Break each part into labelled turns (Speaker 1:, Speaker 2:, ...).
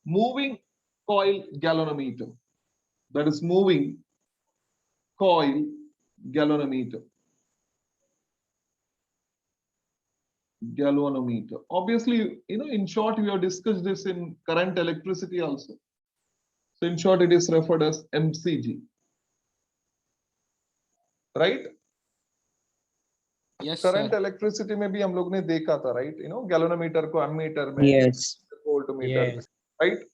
Speaker 1: moving coil galvanometer. That is moving coil galvanometer. Galvanometer. Obviously, in short, we have discussed this in current electricity also. So in short, it is referred as MCG. Right?
Speaker 2: Yes,
Speaker 1: current
Speaker 2: sir.
Speaker 1: Electricity में भी हम लोग ने देखा था, right? Galvanometer को ammeter में,
Speaker 3: Yes.
Speaker 1: Voltmeter में,
Speaker 3: Yes.
Speaker 1: Right?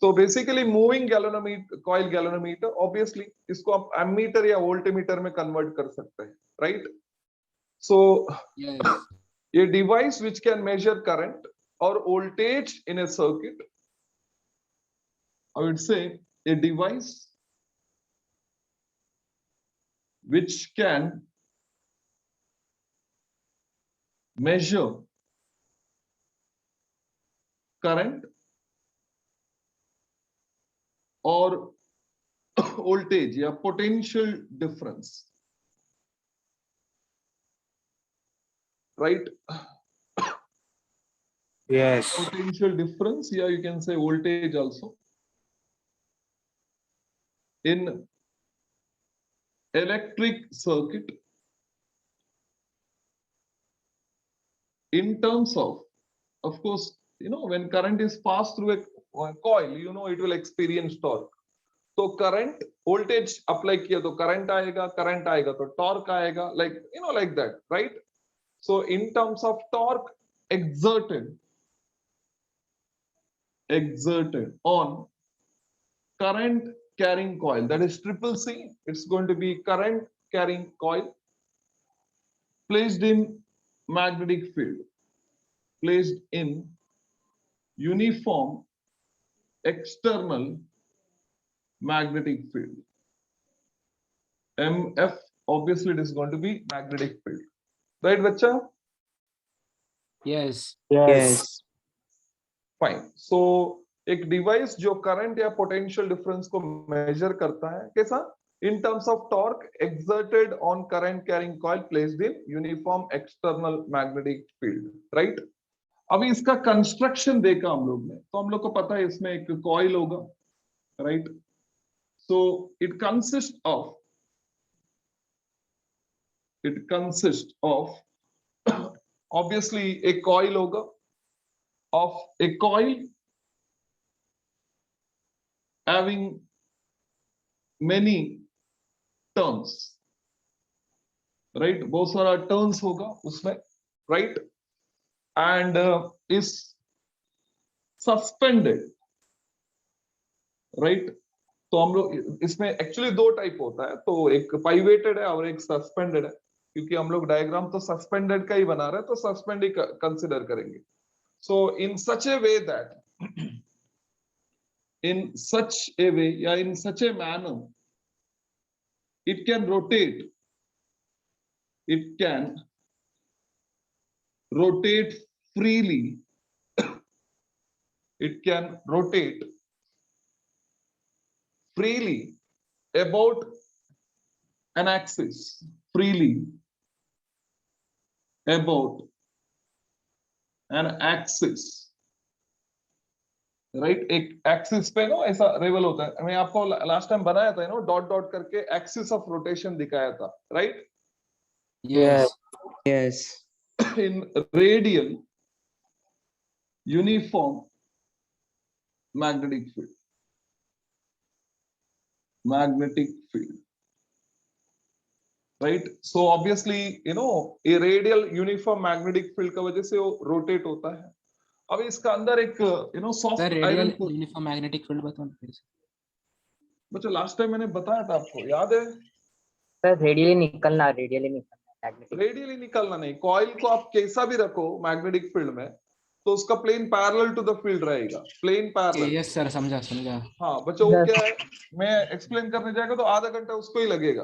Speaker 1: So basically moving galvanometer, coil galvanometer, obviously इसको आप एमीटर या वोल्टमीटर में कन्वर्ट कर सकते हैं, right? So
Speaker 2: Yes.
Speaker 1: a device which can measure current or voltage in a circuit, I would say a device which can measure current or voltage या potential difference, right?
Speaker 3: Yes.
Speaker 1: Potential difference, yeah, you can say voltage also, in electric circuit in terms of course, when current is passed through a coil, it will experience torque. तो current voltage apply किया तो current आएगा तो torque आएगा, like that, right? So in terms of torque exerted on current carrying coil, that is triple C, it's going to be current carrying coil placed in magnetic field, placed in uniform external magnetic field. MF, obviously it is going to be magnetic field, right बच्चा?
Speaker 2: Yes.
Speaker 3: Yes.
Speaker 1: Fine. सो एक device जो current या potential difference को major करता है, कैसा? In terms of torque exerted on current carrying coil placed in uniform external magnetic field, right? अभी इसका कंस्ट्रक्शन देखा हम लोग ने, तो हम लोग को पता है इसमें एक कॉइल होगा, right? So it consist of obviously एक कॉइल होगा, of a coil having many turns, right? बहुत सारा turns होगा उसमें, right? And is suspended, right? तो हम लोग इसमें एक्चुअली दो टाइप होता है, तो एक पाइवेटेड है और एक सस्पेंडेड है, क्योंकि हम लोग डायग्राम तो सस्पेंडेड का ही बना रहे हैं, तो सस्पेंड ही कंसिडर करेंगे. So in such a way that in such a way, yeah, in such a manner, it can rotate freely. It can rotate freely about an axis, freely about an axis, right? एक axis पे ऐसा रेवल होता है. मैं आपको last time बनाया था, dot dot करके एक्सिस ऑफ रोटेशन दिखाया था, right?
Speaker 2: Yes.
Speaker 3: Yes.
Speaker 1: In radial uniform magnetic field, right? So obviously ये रेडियल यूनिफॉर्म मैग्नेटिक फील्ड की वजह से वो रोटेट होता है. अब इसका अंदर एक soft iron
Speaker 2: radial uniform magnetic field बताओ फिर से.
Speaker 1: बच्चों लास्ट टाइम मैंने बताया था, आपको याद है?
Speaker 3: सर रेडियली निकलना मैग्नेटिक.
Speaker 1: रेडियली निकलना नहीं, कॉइल को आप कैसा भी रखो मैग्नेटिक फील्ड में, तो उसका plane parallel to the field रहेगा, प्लेन पैरेलल.
Speaker 2: यस सर, समझा.
Speaker 1: हाँ बच्चों, वो क्या है, मैं एक्सप्लेन करने जाएगा तो आधा घंटा उसको ही लगेगा,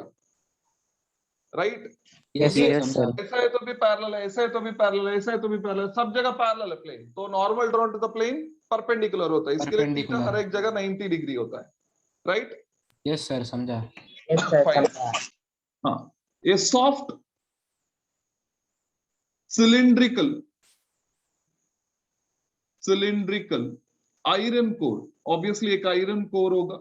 Speaker 1: right?
Speaker 2: Yes
Speaker 3: Yes,
Speaker 2: sir,
Speaker 3: sir.
Speaker 2: समझा.
Speaker 1: ऐसा है तो भी पैरेलल है, ऐसा है तो भी पैरेलल है, ऐसा है तो भी पैरेलल, सब जगह पैरेलल है प्लेन. तो normal drawn to the plane perpendicular होता है, इसके लिए थीटा
Speaker 2: Perpendicular.
Speaker 1: हर एक जगह 90 डिग्री होता है, राइट?
Speaker 2: यस सर, समझा.
Speaker 3: Yes, sir.
Speaker 1: Fine. हाँ, ये soft cylindrical iron core, obviously एक आयरन कोर होगा,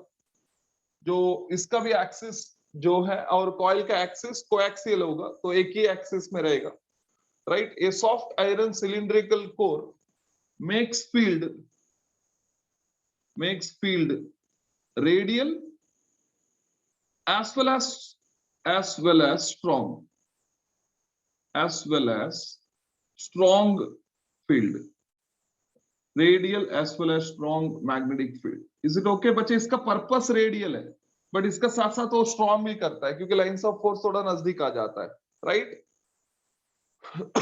Speaker 1: जो इसका भी एक्सिस जो है और कॉइल का एक्सिस कोएक्सियल होगा, तो एक ही एक्सिस में रहेगा, right. A soft iron cylindrical core makes field radial as well as strong field, radial as well as strong magnetic field. Is it okay बच्चे? इसका पर्पस रेडियल है, बट इसका साथ साथ वो स्ट्रॉन्ग भी करता है, क्योंकि लाइंस ऑफ फोर्स थोड़ा नजदीक आ जाता है, right.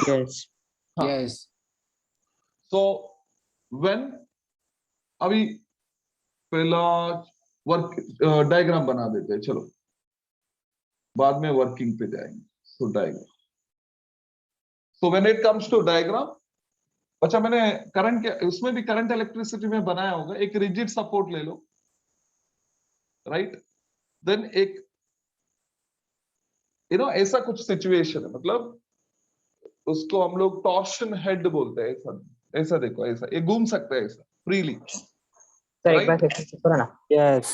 Speaker 3: Yes.
Speaker 2: Yes.
Speaker 1: So when अभी पहला वर्क डायग्राम बना देते हैं, चलो बाद में वर्किंग पे जाएंगे। So diagram, so when it comes to diagram, अच्छा मैंने करंट के उसमें भी करंट इलेक्ट्रिसिटी में बनाया होगा, एक रिजिड सपोर्ट ले लो, राइट। देन एक ऐसा कुछ सिचुएशन है, मतलब उसको हम लोग टॉर्शन हेड बोलते हैं, ऐसा ऐसा देखो, ऐसा ये घूम सकता है ऐसा फ्रीली,
Speaker 3: सर एक बार फिर से करो ना। Yes.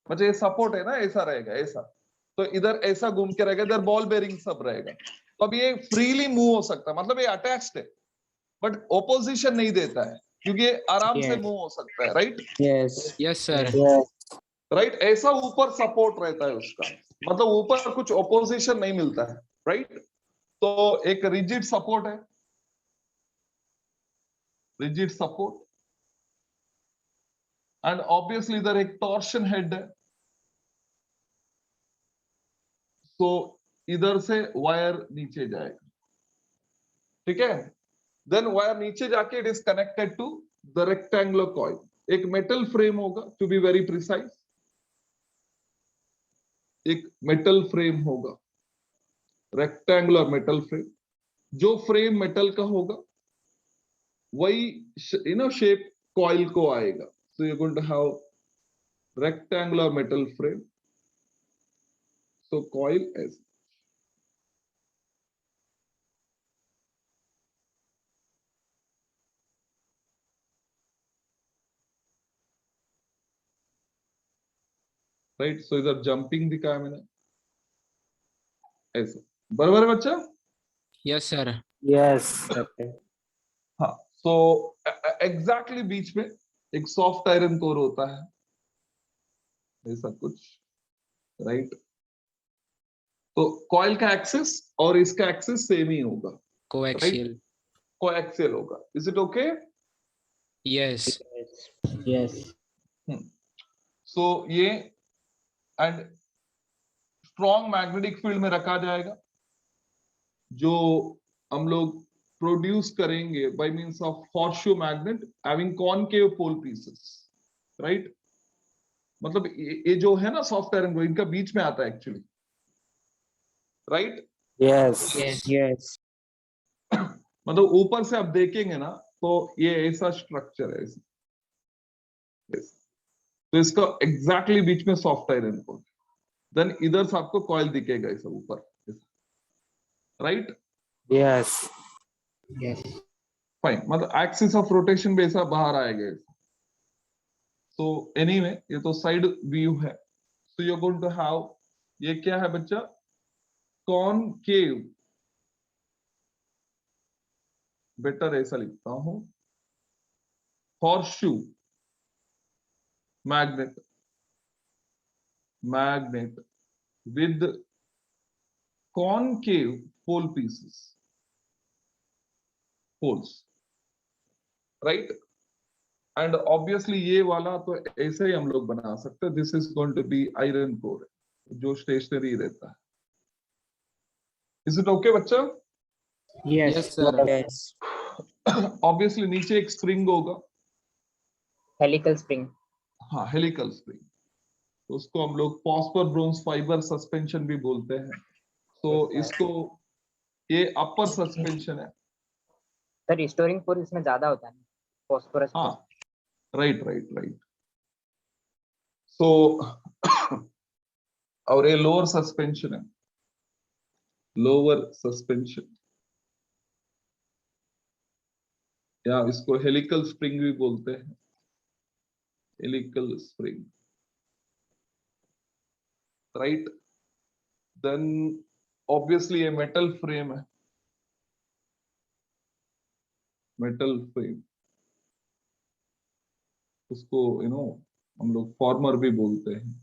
Speaker 1: मतलब ये सपोर्ट है ना, ऐसा रहेगा ऐसा, तो इधर ऐसा घूम के रहेगा, इधर बॉल बेरिंग सब रहेगा, तो अब ये फ्रीली मूव हो सकता है, मतलब ये अटैच्ड है बट ओपोजिशन नहीं देता है, क्योंकि ये आराम से
Speaker 3: Yes.
Speaker 1: मूव हो सकता है, right
Speaker 3: Yes.
Speaker 2: Yes, sir.
Speaker 3: Yes.
Speaker 1: Right. ऐसा ऊपर सपोर्ट रहता है उसका, मतलब ऊपर कुछ ओपोजिशन नहीं मिलता है, राइट। तो एक रिजिड सपोर्ट है, रिजिड सपोर्ट, एंड ऑब्वियसली इधर एक टॉर्शन हेड है, तो इधर से वायर नीचे जाएगा, ठीक है। देन वायर नीचे जाके it is connected to the rectangular coil, एक मेटल फ्रेम होगा, टू बी वेरी प्रिसाइज, एक मेटल फ्रेम होगा, रेक्टेंगुलर मेटल फ्रेम, जो फ्रेम मेटल का होगा वही शेप कॉइल को आएगा, so you going to have rectangular metal frame, so coil edge, right. So इधर जंपिंग दिखाया मैंने, ऐसा बराबर है बच्चा?
Speaker 2: Yes, sir.
Speaker 3: Yes. Okay.
Speaker 1: हाँ, सो एग्जैक्टली बीच में एक सॉफ्ट आयरन कोर होता है, ऐसा कुछ, राइट। तो कॉइल का एक्सिस और इसका एक्सिस सेम ही होगा,
Speaker 2: Coaxial.
Speaker 1: कोएक्सियल होगा। Is it okay?
Speaker 2: Yes.
Speaker 3: Yes.
Speaker 1: सो ये एंड स्ट्रॉन्ग मैग्नेटिक फील्ड में रखा जाएगा, जो हम लोग प्रोड्यूस करेंगे by means of horseshoe magnet having concave pole pieces, right. मतलब ये जो है ना सॉफ्ट आयरन को, इनका बीच में आता है actually, right.
Speaker 3: Yes. Yes. Yes.
Speaker 1: मतलब ऊपर से आप देखेंगे ना, तो ये ऐसा स्ट्रक्चर है, ऐसा, तो इसका एग्जैक्टली बीच में सॉफ्ट आयरन को, देन इधर से आपको कॉइल दिखेगा ऐसा ऊपर, राइट।
Speaker 3: Yes. Yes.
Speaker 1: फाइन, मतलब एक्सिस ऑफ रोटेशन भी ऐसा बाहर आएगा। तो एनीवे ये तो साइड व्यू है, so you are going to have, ये क्या है बच्चा? कॉनकेव, बेटर ऐसा लिखता हूं, horseshoe magnet with concave pole pieces, poles, right। And obviously ये वाला तो ऐसे ही हम लोग बना सकते हैं, this is going to be iron core, जो स्टेशनरी रहता है। इज इट ओके बच्चा?
Speaker 3: Yes.
Speaker 2: Yes, sir.
Speaker 3: Yes.
Speaker 1: Obviously नीचे एक स्प्रिंग होगा,
Speaker 3: Helical spring.
Speaker 1: हाँ हेलिकल स्प्रिंग, तो उसको हम लोग फॉस्फर ब्रोंज फाइबर सस्पेंशन भी बोलते हैं। तो इसको, ये अपर सस्पेंशन है,
Speaker 3: सर स्टोरिंग फोर्स इसमें ज्यादा होता है, फॉस्फोरस।
Speaker 1: हाँ राइट राइट राइट। सो और ये लोअर सस्पेंशन है, लोअर सस्पेंशन, या इसको हेलिकल स्प्रिंग भी बोलते हैं, helical spring, right? Then obviously a metal frame है, metal frame, उसको हम लोग फॉर्मर भी बोलते हैं.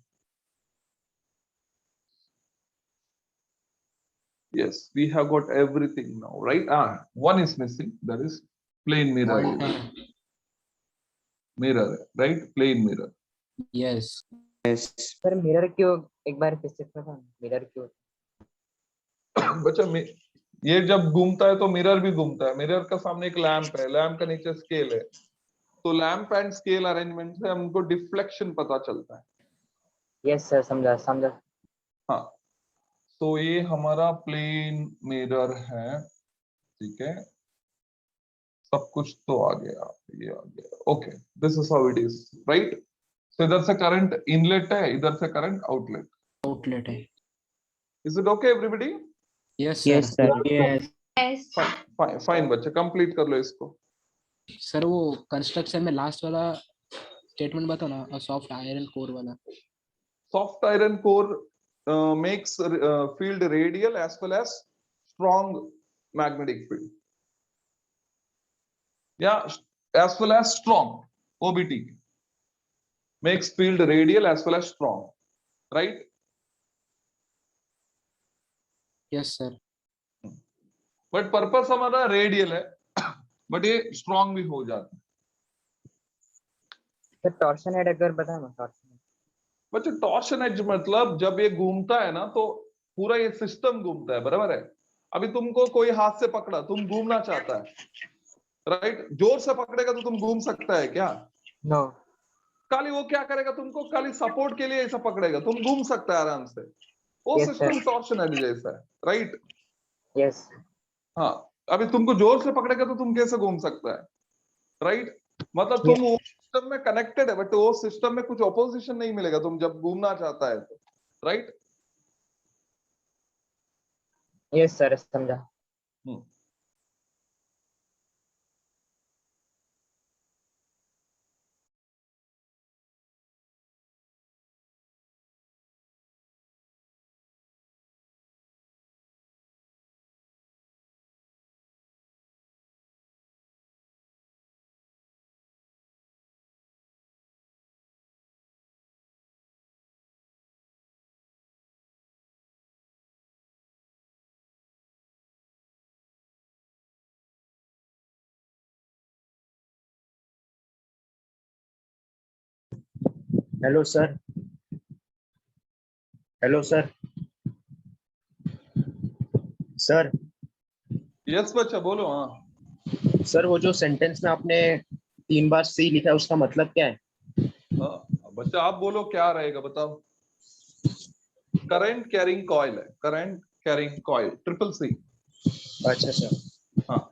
Speaker 1: Yes, we have got everything now, right? One is missing, that is plane mirror.
Speaker 2: Monitor.
Speaker 1: Mirror, right? Plane mirror.
Speaker 2: Yes.
Speaker 3: Sir mirror क्यों, एक बार फिर से बताओ मिरर क्यों?
Speaker 1: बच्चा ये जब घूमता है तो मिरर भी घूमता है. मिरर का सामने एक लैंप है, लैंप का नीचे स्केल है, तो लैंप एंड स्केल अरेंजमेंट से हमको डिफ्लेक्शन पता चलता है.
Speaker 3: यस सर, समझा समझा.
Speaker 1: हाँ, तो ये हमारा प्लेन मिरर है, ठीक है. सब कुछ तो आ गया, ये आ गया. Okay, this is how it is, right? So इधर से करंट इनलेट है, इधर से करंट आउटलेट.
Speaker 2: Outlet है.
Speaker 1: Is it okay everybody?
Speaker 2: Yes sir.
Speaker 3: Yes sir.
Speaker 4: Yes.
Speaker 1: Fine fine बच्चे, कंप्लीट कर लो इसको.
Speaker 2: सर वो कंस्ट्रक्शन में लास्ट वाला स्टेटमेंट बताओ ना, सॉफ्ट आयरन कोर वाला.
Speaker 1: Soft iron core makes field radial as well as strong magnetic field. Yeah, as well as strong. OBT makes field radial as well as strong, right?
Speaker 2: Yes sir.
Speaker 1: But purpose हमारा radial है, but ये strong भी हो जाता है.
Speaker 3: Sir torsion head अगर बताओ ना, टॉर्शन.
Speaker 1: बच्चे टॉर्शन एज मतलब जब ये घूमता है ना तो पूरा ये सिस्टम घूमता है, बराबर है? अभी तुमको कोई हाथ से पकड़ा, तुम घूमना चाहता है, राइट? जोर से पकड़ेगा तो तुम घूम सकता है क्या?
Speaker 3: नो.
Speaker 1: खाली वो क्या करेगा, तुमको खाली सपोर्ट के लिए ऐसा पकड़ेगा, तुम घूम सकता है आराम से. वो
Speaker 3: Yes,
Speaker 1: सिस्टम
Speaker 3: sir.
Speaker 1: टॉर्शन एज जैसा है, राइट?
Speaker 3: यस.
Speaker 1: हाँ, अभी तुमको जोर से पकड़ेगा तो तुम कैसे घूम सकता है, राइट? मतलब
Speaker 3: Yes.
Speaker 1: तुम वो सिस्टम में कनेक्टेड है, बट वो सिस्टम में कुछ ऑपोजिशन नहीं मिलेगा तुम जब घूमना चाहता है तो, राइट?
Speaker 3: यस सर, समझा.
Speaker 5: Hello sir. Hello sir. Sir.
Speaker 1: Yes बच्चा, बोलो. हाँ,
Speaker 5: सर वो जो सेंटेंस में आपने 3 बार सी लिखा है उसका मतलब क्या है?
Speaker 1: बच्चा आप बोलो क्या रहेगा, बताओ. करंट कैरिंग कॉइल है, current carrying coil, triple C.
Speaker 5: अच्छा सर.
Speaker 1: हाँ,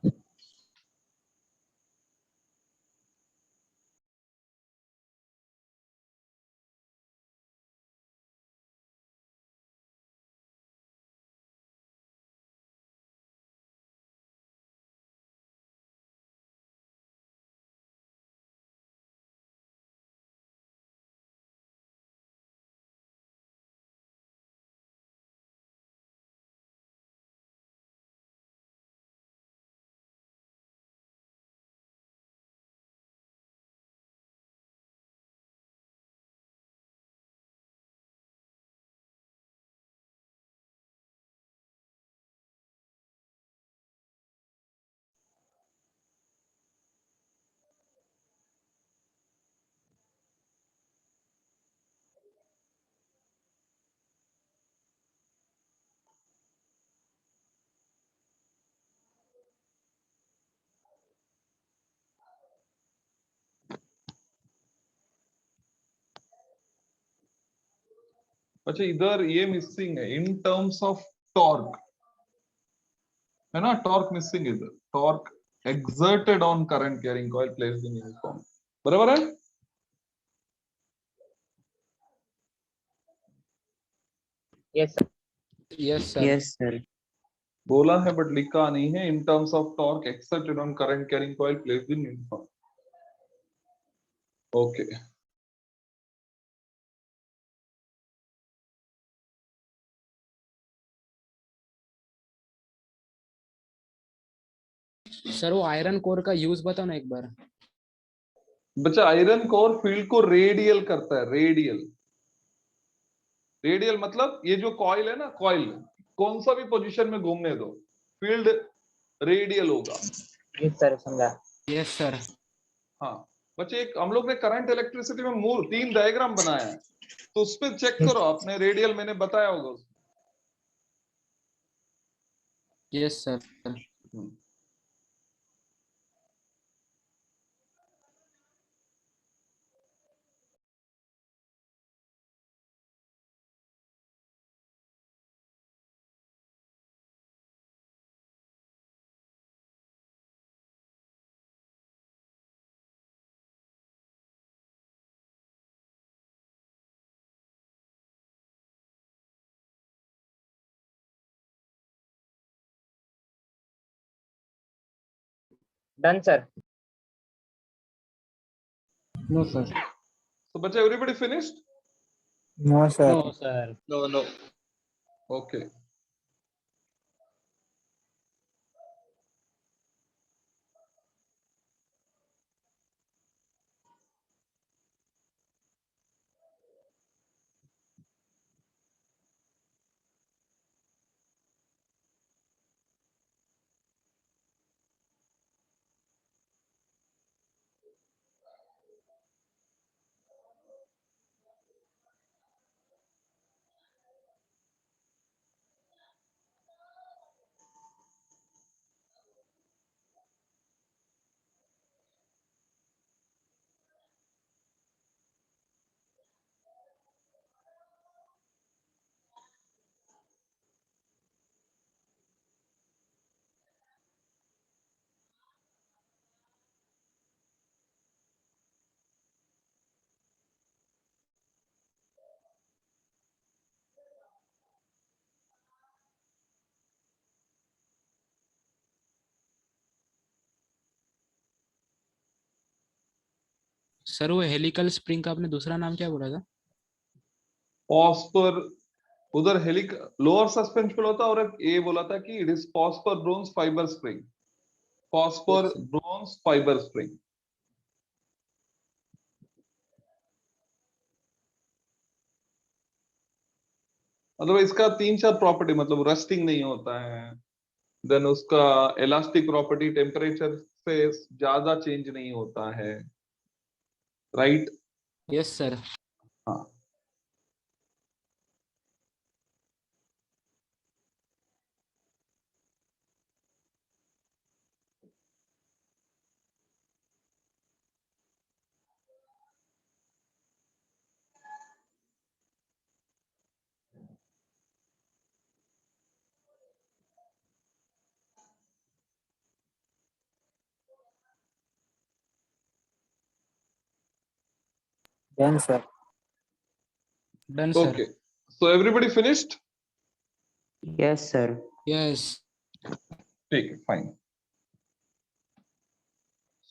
Speaker 1: अच्छा इधर ये मिसिंग है इन टर्म्स ऑफ टॉर्क, है ना? टॉर्क मिसिंग इधर. Torque exerted on current carrying coil placed in uniform, बराबर है?
Speaker 3: Yes sir.
Speaker 2: Yes sir.
Speaker 5: Yes sir.
Speaker 1: बोला है बट लिखा नहीं है. In terms of torque exerted on current carrying coil placed in uniform. Okay,
Speaker 2: sir वो iron core का use बताओ ना एक बार।
Speaker 1: बच्चा आयरन कोर फील्ड को रेडियल करता है, रेडियल। रेडियल मतलब ये जो कॉइल है ना, कॉइल कौन सा भी पोजीशन में घूमने दो, फील्ड रेडियल होगा।
Speaker 3: जी सर समझा।
Speaker 2: Yes sir.
Speaker 1: हाँ बच्चे, एक हम लोग ने करंट इलेक्ट्रिसिटी में मूल 3 डायग्राम बनाया है, तो उस पर चेक करो आपने, रेडियल मैंने बताया होगा उसमें।
Speaker 2: Yes sir.
Speaker 3: Done sir.
Speaker 2: No sir.
Speaker 1: तो बच्चे everybody finished?
Speaker 4: No sir.
Speaker 2: No sir.
Speaker 5: No no.
Speaker 1: Okay.
Speaker 2: Sir वो हेलिकल स्प्रिंग का आपने दूसरा नाम क्या बोला था?
Speaker 1: फॉस्फर, उधर हेलिक लोअर सस्पेंशन होता है, और एक ये बोला था कि it is phosphor bronze fibre spring, phosphor bronze fibre spring. मतलब इसका 3-4 प्रॉपर्टी, मतलब रस्टिंग नहीं होता है, देन उसका इलास्टिक प्रॉपर्टी टेम्परेचर से ज्यादा चेंज नहीं होता है, राइट?
Speaker 2: Yes sir.
Speaker 1: हाँ।
Speaker 4: Done sir.
Speaker 2: Done sir.
Speaker 1: Okay, so everybody finished?
Speaker 4: Yes sir.
Speaker 2: Yes.
Speaker 1: ठीक है, फाइन।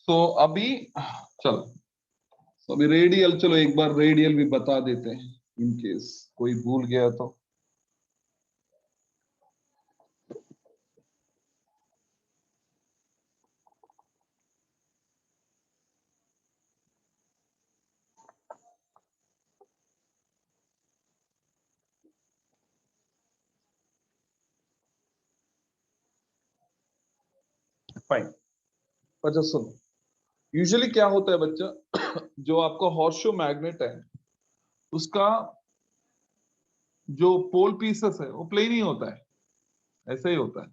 Speaker 1: सो अभी चलो, तो अभी रेडियल, चलो एक बार रेडियल भी बता देते हैं इन केस कोई भूल गया तो। फाइन। अच्छा सुनो, यूजुअली क्या होता है बच्चा, जो आपका हॉर्सशू मैग्नेट है उसका जो पोल पीसेस है वो प्लेन ही होता है, ऐसे ही होता है,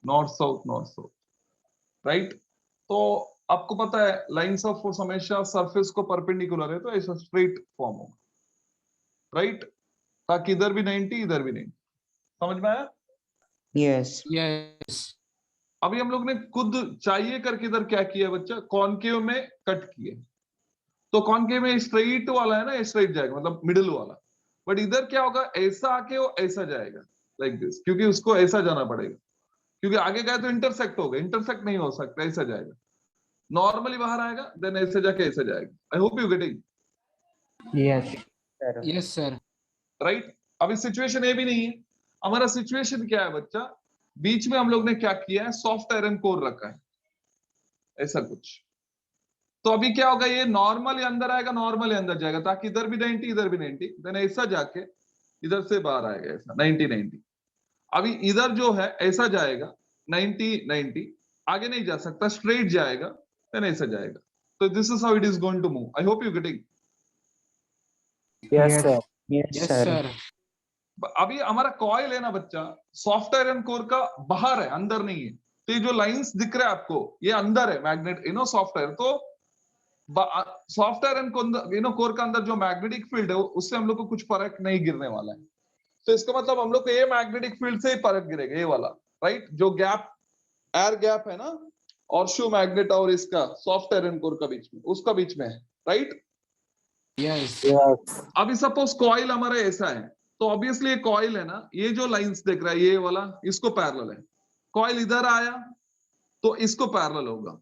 Speaker 1: north south north south, right? तो आपको पता है लाइंस ऑफ फोर्स हमेशा सरफेस को परपेंडिकुलर है, तो ऐसा स्ट्रेट फॉर्म होगा, राइट? ताकि इधर भी 90 इधर भी 90। समझ में आया?
Speaker 4: यस।
Speaker 2: यस।
Speaker 1: अभी हम लोग ने खुद चाहिए करके इधर क्या किया बच्चा, कॉनकेव में कट किए, तो कॉनकेव में स्ट्रेट वाला है ना, स्ट्रेट जाएगा मतलब मिडिल वाला, बट इधर क्या होगा, ऐसा आके वो ऐसा जाएगा, लाइक दिस, क्योंकि उसको ऐसा जाना पड़ेगा, क्योंकि आगे गया तो इंटरसेक्ट होगा, इंटरसेक्ट नहीं हो सकता, ऐसा जाएगा, नॉर्मली बाहर आएगा, देन ऐसे जाके ऐसे जाएगा। आई hope you getting,
Speaker 4: yes
Speaker 3: sir
Speaker 2: yes sir.
Speaker 1: Right? अभी सिचुएशन ये भी नहीं है, हमारा सिचुएशन क्या है बच्चा, बीच में हम लोग ने क्या किया है, सॉफ्ट आयरन कोर रखा है, ऐसा कुछ। तो अभी क्या होगा, ये नॉर्मली अंदर आएगा, नॉर्मली अंदर जाएगा, ताकि इधर भी 90 इधर भी 90, देन ऐसा जाके इधर से बाहर आएगा ऐसा 90 90। अभी इधर जो है ऐसा जाएगा 90 90, आगे नहीं जा सकता, स्ट्रेट जाएगा, देन ऐसा जाएगा। तो this is how it is going to move. I hope you getting.
Speaker 4: Yes, sir. Yes,
Speaker 2: yes
Speaker 4: sir.
Speaker 2: Sir.
Speaker 1: अभी हमारा कॉइल है ना बच्चा, सॉफ्ट आयरन कोर का बाहर है, अंदर नहीं है। तो ये जो लाइंस दिख रहा है आपको, ये अंदर है मैग्नेट, सॉफ्ट आयरन। तो सॉफ्ट आयरन को अंदर, कोर का अंदर जो मैग्नेटिक फील्ड है, उससे हम लोग को कुछ फर्क नहीं गिरने वाला है। तो इसका मतलब हम लोग को ये मैग्नेटिक फील्ड से ही फर्क गिरेगा, ये वाला, राइट? जो गैप, एयर गैप है ना, और शू मैग्नेट और इसका सॉफ्ट आयरन कोर का बीच में, उसका बीच में है, राइट?
Speaker 2: यस।
Speaker 4: Yes.
Speaker 1: अभी सपोज कॉइल हमारा ऐसा है, तो ऑब्वियसली ये कॉइल है ना, ये जो लाइंस देख रहा है ये वाला, इसको पैरेलल है। कॉइल इधर आया तो इसको पैरेलल होगा,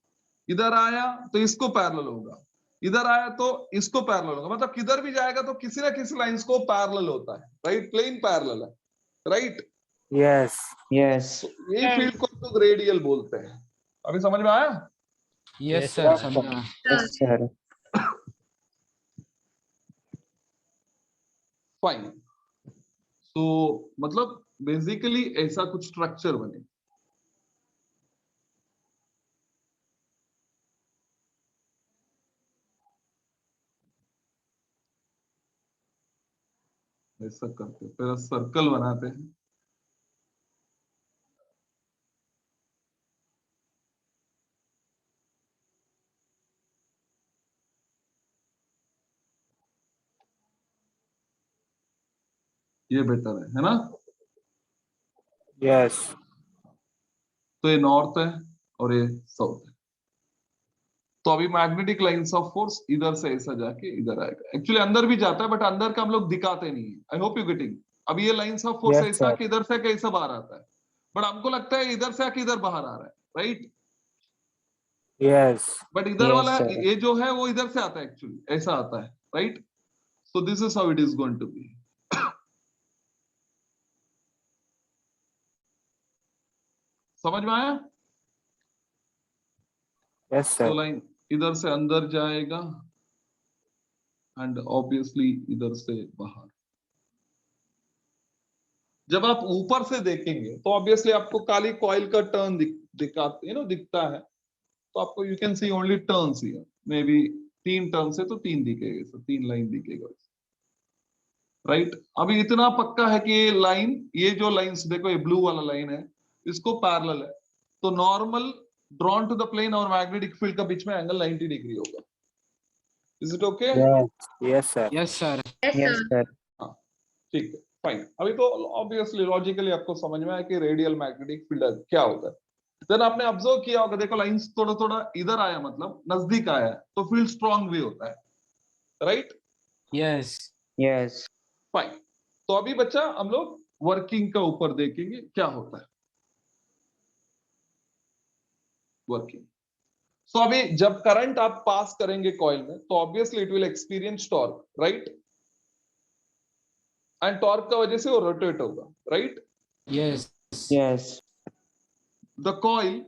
Speaker 1: इधर आया तो इसको पैरेलल होगा, इधर आया तो इसको पैरेलल होगा। मतलब किधर भी जाएगा तो किसी ना किसी लाइंस को पैरेलल होता है, राइट? प्लेन पैरेलल है, राइट?
Speaker 4: Yes. Yes.
Speaker 1: यही फील्ड को हम लोग रेडियल बोलते हैं। अभी समझ में आया?
Speaker 2: यस सर, समझा।
Speaker 4: Yes, sir.
Speaker 1: फाइन। तो मतलब बेसिकली ऐसा कुछ स्ट्रक्चर बने। ऐसा करते हैं, पहले सर्कल बनाते हैं। ये बेटर है ना?
Speaker 4: Yes.
Speaker 1: तो ये नॉर्थ है और ये साउथ है। तो अभी मैग्नेटिक लाइंस ऑफ फोर्स इधर से ऐसा जाके इधर आएगा। एक्चुअली अंदर भी जाता है, बट अंदर का हम लोग दिखाते नहीं है। आई होप यू गेटिंग। अभी ये लाइंस ऑफ फोर्स
Speaker 4: Yes,
Speaker 1: ऐसा
Speaker 4: sir.
Speaker 1: कि इधर से कैसा बाहर आता है, बट हमको लगता है इधर से आके इधर बाहर आ रहा है, राइट?
Speaker 4: Yes.
Speaker 1: बट इधर
Speaker 4: Yes,
Speaker 1: वाला
Speaker 4: sir.
Speaker 1: ये जो है वो इधर से आता है, एक्चुअली ऐसा आता है, right? So this is how it is going to be. समझ में आया?
Speaker 4: Yes, sir.
Speaker 1: तो लाइन इधर से अंदर जाएगा एंड ऑब्वियसली इधर से बाहर। जब आप ऊपर से देखेंगे तो ऑब्वियसली आपको काली कॉइल का टर्न दिखता है। तो आपको you can C only turns here, may be 3 turns है तो 3 दिखेगा, 3 लाइन दिखेगा, राइट? अभी इतना पक्का है कि ये लाइन, ये जो लाइंस देखो, ये ब्लू वाला लाइन है, इसको पैरेलल है। तो normal drawn to the plane और मैग्नेटिक फील्ड का बीच में एंगल 90 डिग्री होगा। Is it okay?
Speaker 4: Yes. Yes, sir.
Speaker 2: Yes sir.
Speaker 4: Yes, sir.
Speaker 1: ठीक है, फाइन। अभी तो ऑब्वियसली लॉजिकली आपको समझ में आया कि रेडियल मैग्नेटिक फील्ड क्या होता है। देन आपने ऑब्जर्व किया होगा, देखो लाइंस थोड़ा थोड़ा इधर आया, मतलब नजदीक आया, तो फील्ड स्ट्रांग भी होता है, राइट?
Speaker 2: यस।
Speaker 4: Yes.
Speaker 1: फाइन। तो अभी बच्चा हम लोग वर्किंग का ऊपर देखेंगे क्या होता है वर्किंग। सो अभी जब करंट आप पास करेंगे कॉइल में, तो obviously it will experience torque, right? And torque का वजह से वो रोटेट होगा, right?
Speaker 2: Yes.
Speaker 4: Yes.
Speaker 1: The coil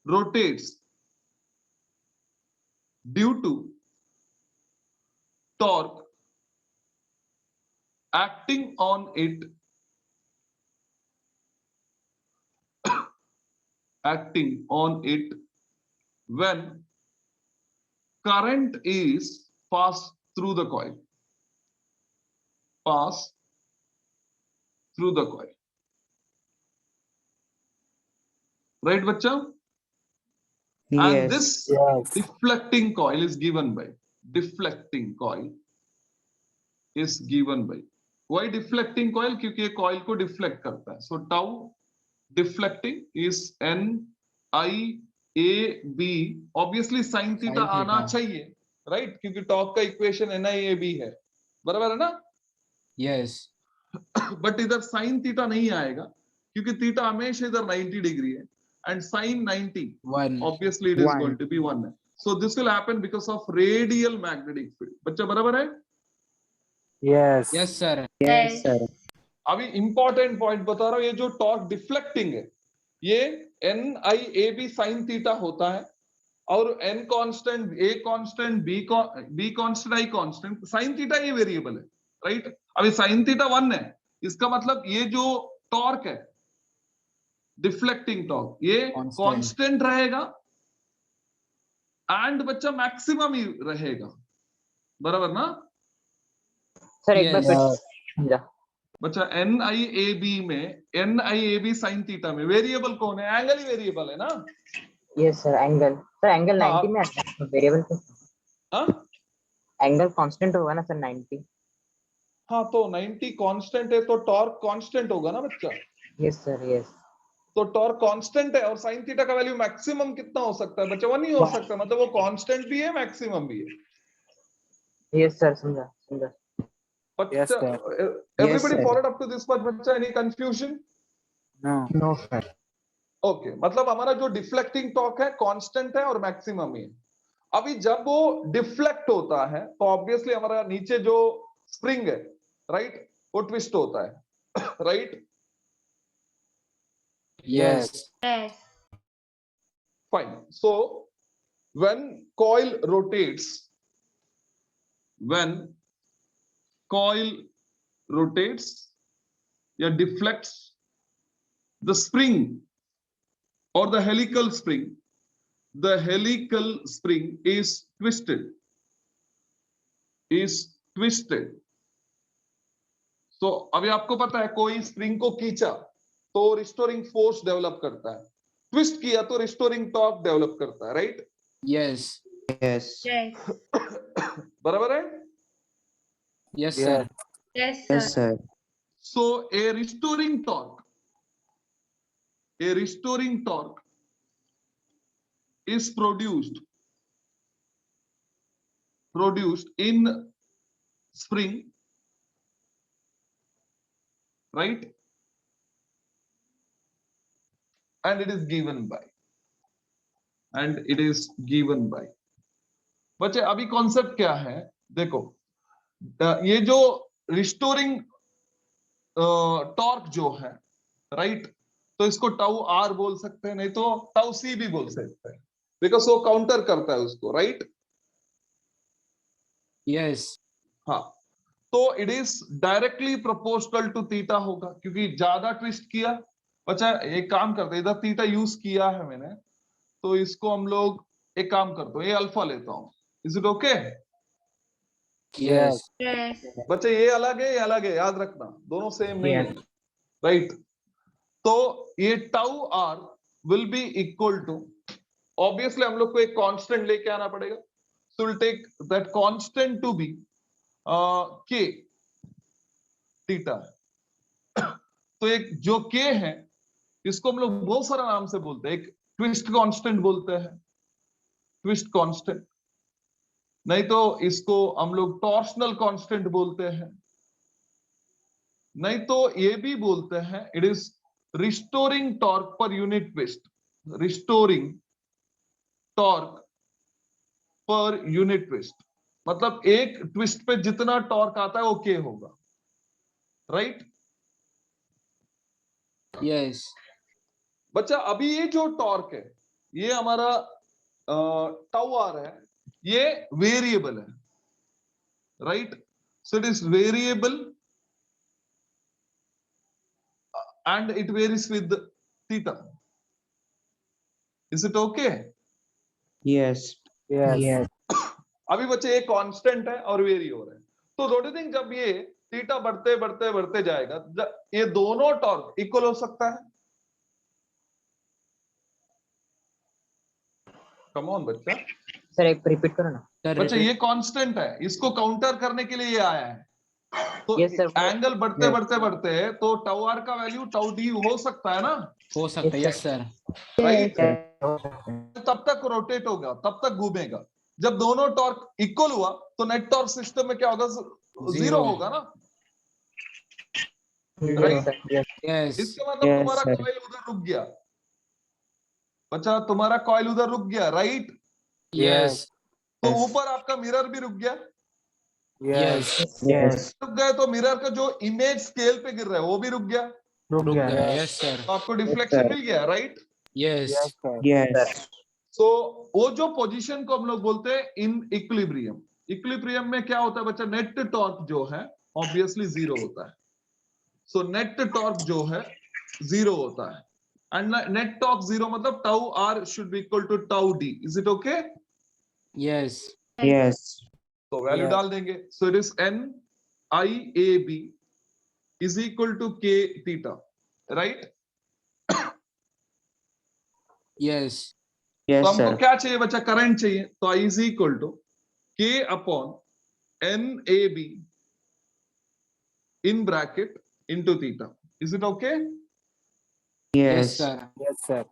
Speaker 1: rotates due to torque acting on it when current is passed through the coil. Right, bacha? And
Speaker 4: Yes.
Speaker 1: this
Speaker 4: Yes.
Speaker 1: deflecting coil is given by why deflecting coil? क्योंकि ये coil को deflect करता है। So tau deflecting is NIAB. Obviously sin theta
Speaker 2: Sin
Speaker 1: आना
Speaker 2: theta.
Speaker 1: चाहिए, right? क्योंकि torque का equation NIAB है, बराबर है ना?
Speaker 2: यस।
Speaker 1: बट इधर sin थीटा नहीं आएगा, क्योंकि थीटा हमेशा इधर 90 डिग्री है, and sin 90
Speaker 2: 1।
Speaker 1: obviously it is
Speaker 4: One.
Speaker 1: going to be 1. So this will happen because of radial magnetic field. बच्चा बराबर है?
Speaker 4: Yes.
Speaker 2: Yes sir.
Speaker 4: Yes, sir.
Speaker 1: अभी इंपॉर्टेंट पॉइंट बता रहा हूं, ये जो टॉर्क डिफ्लेक्टिंग है, ये N I A B sine theta होता है और N constant, A constant, B constant, I constant, sine theta ये वेरिएबल है, राइट। अभी साइन थीटा 1 है, इसका मतलब ये जो टॉर्क है, डिफ्लेक्टिंग टॉर्क, ये कांस्टेंट रहेगा एंड बच्चा मैक्सिमम ही रहेगा, बराबर ना।
Speaker 3: सर एक बार
Speaker 2: Yes.
Speaker 3: फिर समझा।
Speaker 1: बच्चा एन आई ए बी में, N I A B sine theta में वेरिएबल कौन है? एंगल ही वेरिएबल है ना।
Speaker 3: Yes sir, angle, sir angle
Speaker 1: हाँ।
Speaker 3: 90 में आता है वेरिएबल पे।
Speaker 1: हाँ
Speaker 3: एंगल कांस्टेंट होगा ना सर 90?
Speaker 1: हाँ, तो 90 कांस्टेंट है तो टॉर्क कांस्टेंट होगा ना बच्चा।
Speaker 3: Yes sir, yes.
Speaker 1: तो टॉर्क कांस्टेंट है और साइन थीटा का वैल्यू मैक्सिमम कितना हो सकता है बच्चा? 1 ही हो सकता है, मतलब वो कांस्टेंट भी है मैक्सिमम भी है।
Speaker 3: यस सर, समझा समझा।
Speaker 4: Yes,
Speaker 1: बच्चा,
Speaker 4: sir.
Speaker 1: everybody
Speaker 4: sir.
Speaker 1: followed up to this part बच्चा? Any confusion?
Speaker 4: No.
Speaker 5: No sir.
Speaker 1: Okay, मतलब हमारा जो डिफ्लेक्टिंग टॉर्क है कांस्टेंट है और मैक्सिमम ही है। अभी जब वो डिफ्लेक्ट होता है तो ऑब्वियसली हमारा नीचे जो स्प्रिंग है, राइट, वो ट्विस्ट होता है, right.
Speaker 2: Yes.
Speaker 1: Fine. So when coil rotates, या deflects, the spring or the helical spring is twisted. So अभी आपको पता है कोई स्प्रिंग को खींचा तो रिस्टोरिंग फोर्स डेवलप करता है, ट्विस्ट किया तो रिस्टोरिंग टॉर्क डेवलप करता है, राइट।
Speaker 2: Yes.
Speaker 4: Yes.
Speaker 1: बराबर है।
Speaker 2: Yes, sir.
Speaker 4: Yes. Yes, sir.
Speaker 1: So a restoring torque is produced in spring, right, and it is given by बच्चे अभी कॉन्सेप्ट क्या है देखो, ये जो रिस्टोरिंग टॉर्क जो है, राइट, तो इसको टाउ आर बोल सकते हैं, नहीं तो टाउ सी भी बोल सकते हैं, बिकॉज वो काउंटर करता है उसको, राइट।
Speaker 2: Yes.
Speaker 1: हाँ, तो it is directly proportional to theta होगा, क्योंकि ज्यादा ट्विस्ट किया। बच्चा एक काम करते हैं, इधर थीटा यूज किया है मैंने, तो इसको हम लोग एक काम करते हैं, ये अल्फा लेता हूं, इज इट ओके?
Speaker 2: Yes.
Speaker 1: बच्चे ये अलग है, ये अलग है, याद रखना, दोनों सेम नहीं है,
Speaker 4: Yes.
Speaker 1: राइट। तो ये tau R will be equal to, obviously हम लोग को एक कांस्टेंट लेके आना पड़ेगा, so will take that constant to be K theta. तो एक जो के है इसको हम लोग बहुत सारा नाम से बोलते हैं, एक ट्विस्ट कांस्टेंट बोलते हैं, ट्विस्ट कांस्टेंट, नहीं तो इसको हम लोग टॉर्शनल कांस्टेंट बोलते हैं, नहीं तो ये भी बोलते हैं it is restoring torque per unit twist, restoring torque per unit twist, मतलब एक ट्विस्ट पे जितना टॉर्क आता है वो के होगा, राइट।
Speaker 2: Yes.
Speaker 1: बच्चा अभी ये जो टॉर्क है ये हमारा टाउ आर है, ये वेरिएबल है, right. So it is variable and it varies with theta. Is it okay?
Speaker 4: Yes. Yes.
Speaker 1: अभी बच्चे ये कांस्टेंट है और वेरी हो रहा है, तो डोंट यू थिंक जब ये थीटा बढ़ते जाएगा, ये दोनों टॉर्क इक्वल हो सकता है? कम ऑन बच्चा।
Speaker 3: सर एक रिपीट करो ना।
Speaker 2: Sir,
Speaker 1: बच्चा
Speaker 2: repeat.
Speaker 1: ये कांस्टेंट है, इसको काउंटर करने के लिए ये आया है, तो
Speaker 3: Yes, sir.
Speaker 1: एंगल बढ़ते तो टाउ आर का वैल्यू टाउ डी हो सकता है ना,
Speaker 2: हो सकता है. Yes, sir.
Speaker 1: राइट।
Speaker 3: Yes.
Speaker 1: तब तक रोटेट होगा, तब तक घूमेगा, जब दोनों टॉर्क इक्वल हुआ तो नेट टॉर्क सिस्टम में क्या होगा? जीरो होगा ना,
Speaker 3: Yes, sir.
Speaker 2: Yes.
Speaker 1: इसका मतलब
Speaker 4: Yes,
Speaker 1: तुम्हारा
Speaker 4: sir.
Speaker 1: कॉइल उधर रुक गया, बच्चा तुम्हारा कॉइल उधर रुक गया, राइट।
Speaker 2: Yes.
Speaker 1: तो
Speaker 4: Yes.
Speaker 1: ऊपर आपका मिरर भी रुक गया,
Speaker 2: Yes.
Speaker 4: Yes.
Speaker 1: रुक गया तो मिरर का जो इमेज स्केल पे गिर रहा है वो भी रुक गया,
Speaker 2: रुक गया यस सर
Speaker 1: तो आपको डिफ्लेक्शन
Speaker 4: sir.
Speaker 1: मिल गया, राइट?
Speaker 2: Yes
Speaker 4: Yes.
Speaker 1: सो वो जो पोजीशन को हम लोग बोलते हैं इन इक्विलिब्रियम। इक्विलिब्रियम में क्या होता है बच्चा, नेट टॉर्क जो है ऑब्वियसली जीरो होता है। सो नेट टॉर्क जो है जीरो होता है, एंड नेट टॉर्क जीरो मतलब tau R should be equal to tau D. Is it okay?
Speaker 2: Yes
Speaker 4: Yes.
Speaker 1: तो वैल्यू डाल देंगे। So it is N I A B is equal to K theta, right?
Speaker 2: Yes
Speaker 1: तो
Speaker 4: Yes,
Speaker 1: हमको
Speaker 4: sir.
Speaker 1: क्या चाहिए बच्चा, current चाहिए। तो I is equal to K upon N A B in bracket into theta. Is it okay?
Speaker 2: Yes
Speaker 4: Yes.
Speaker 2: Sir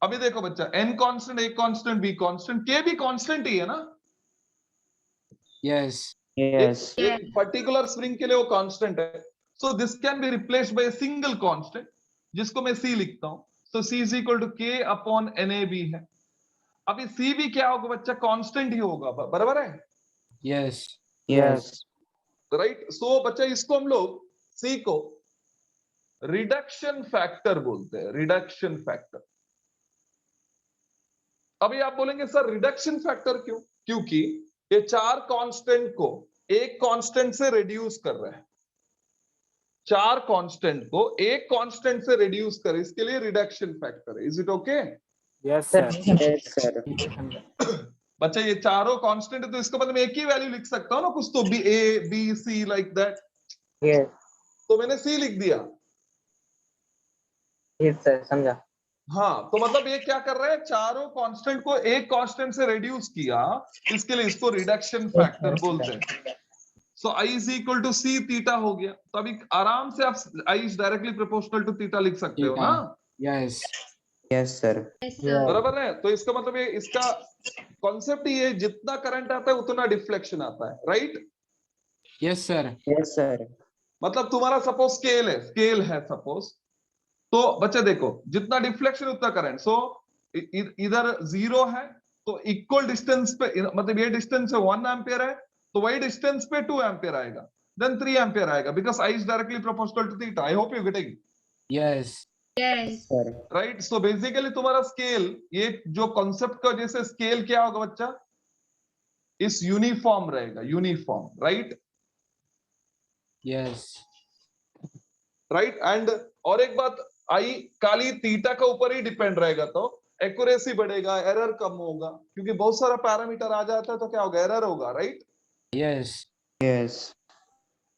Speaker 1: अभी देखो बच्चा, N constant, A constant, B constant, K भी कांस्टेंट ही है ना।
Speaker 2: Yes
Speaker 4: Yes.
Speaker 1: एक पर्टिकुलर स्प्रिंग के लिए वो कांस्टेंट है। So this can be replaced by a single constant जिसको मैं सी लिखता हूं। So C is equal to K upon N A B है। अभी सी भी क्या होगा बच्चा, कांस्टेंट ही होगा, बराबर है,
Speaker 2: यस
Speaker 4: Yes.
Speaker 1: राइट? सो बच्चा इसको हम लोग सी को रिडक्शन फैक्टर बोलते हैं, रिडक्शन फैक्टर। अभी आप बोलेंगे सर रिडक्शन फैक्टर क्यों? क्योंकि ये चार कांस्टेंट को एक कांस्टेंट से रिड्यूस कर रहे हैं। चार कांस्टेंट को एक कांस्टेंट से रिड्यूस करे, इसके लिए रिडक्शन फैक्टर है। Is it okay?
Speaker 3: Sir
Speaker 4: Yes, sir.
Speaker 1: बच्चा ये चारों कांस्टेंट है तो इसका मतलब एक ही वैल्यू लिख सकता हूं ना कुछ, तो B A B C like that.
Speaker 3: Yes
Speaker 1: तो मैंने सी लिख दिया।
Speaker 3: यस सर, समझा।
Speaker 1: हाँ, तो मतलब ये क्या कर रहे हैं, चारों कांस्टेंट को एक कांस्टेंट से रिड्यूस किया, इसके लिए इसको रिडक्शन फैक्टर बोलते हैं। So I is equal to C theta हो गया। तो अभी आराम से आप I is directly proportional to theta लिख सकते हो ना,
Speaker 2: यस
Speaker 4: Yes, sir.
Speaker 1: बराबर है? तो इसका मतलब ये, इसका कॉन्सेप्ट ही है, जितना करंट आता है उतना डिफ्लेक्शन आता है, right?
Speaker 2: Yes sir
Speaker 4: Yes, sir.
Speaker 1: मतलब तुम्हारा सपोज स्केल है सपोज, तो बच्चे देखो जितना डिफ्लेक्शन उतना करंट। सो इधर जीरो है तो इक्वल डिस्टेंस पे, मतलब ये डिस्टेंस है 1 एम्पियर है, तो वही डिस्टेंस पे 2 एम्पियर आएगा, देन 3 एम्पियर आएगा, because I is directly proportional to theta. I hope you getting,
Speaker 2: yes
Speaker 4: Sir.
Speaker 1: Right? So basically तुम्हारा स्केल, ये जो कॉन्सेप्ट का जैसे स्केल क्या होगा बच्चा, इस यूनिफॉर्म रहेगा, uniform, right?
Speaker 2: Yes
Speaker 1: right. And और एक बात, आई काली थीटा का ऊपर ही डिपेंड रहेगा, तो एक्यूरेसी बढ़ेगा, एरर कम होगा, क्योंकि बहुत सारा पैरामीटर आ जाता है तो क्या होगा, एरर होगा, right?
Speaker 2: Yes
Speaker 4: Yes.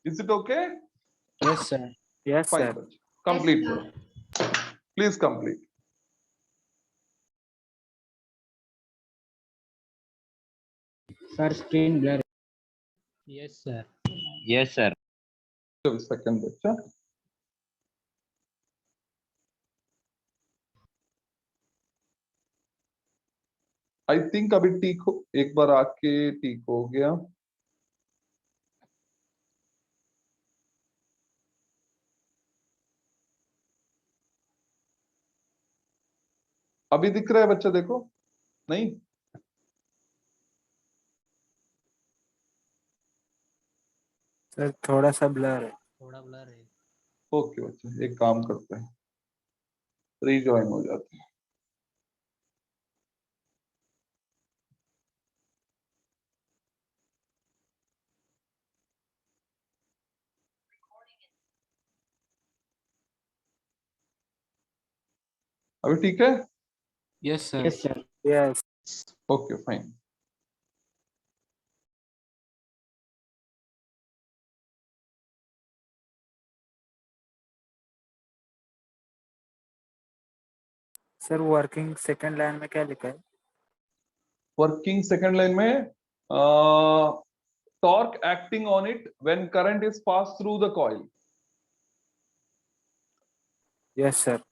Speaker 1: Is it okay?
Speaker 2: Yes sir
Speaker 1: fine, complete करो, please complete.
Speaker 2: Sir screen blur
Speaker 6: Yes, sir.
Speaker 5: Yes, sir.
Speaker 1: Second बच्चा, आई थिंक अभी ठीक हो, एक बार आके ठीक हो गया। अभी दिख रहा है बच्चा, देखो, नहीं?
Speaker 2: सर थोड़ा सा ब्लर है
Speaker 6: थोड़ा ब्लर है.
Speaker 1: ओके बच्चा, एक काम करते हैं, रीजॉइन हो जाते हैं। अभी ठीक है?
Speaker 2: Yes sir
Speaker 3: yes sir.
Speaker 2: Yes
Speaker 1: okay fine.
Speaker 2: Sir working second line में क्या लिखा है
Speaker 1: वर्किंग सेकंड लाइन में, torque acting on it when current is passed through the coil।
Speaker 2: Yes sir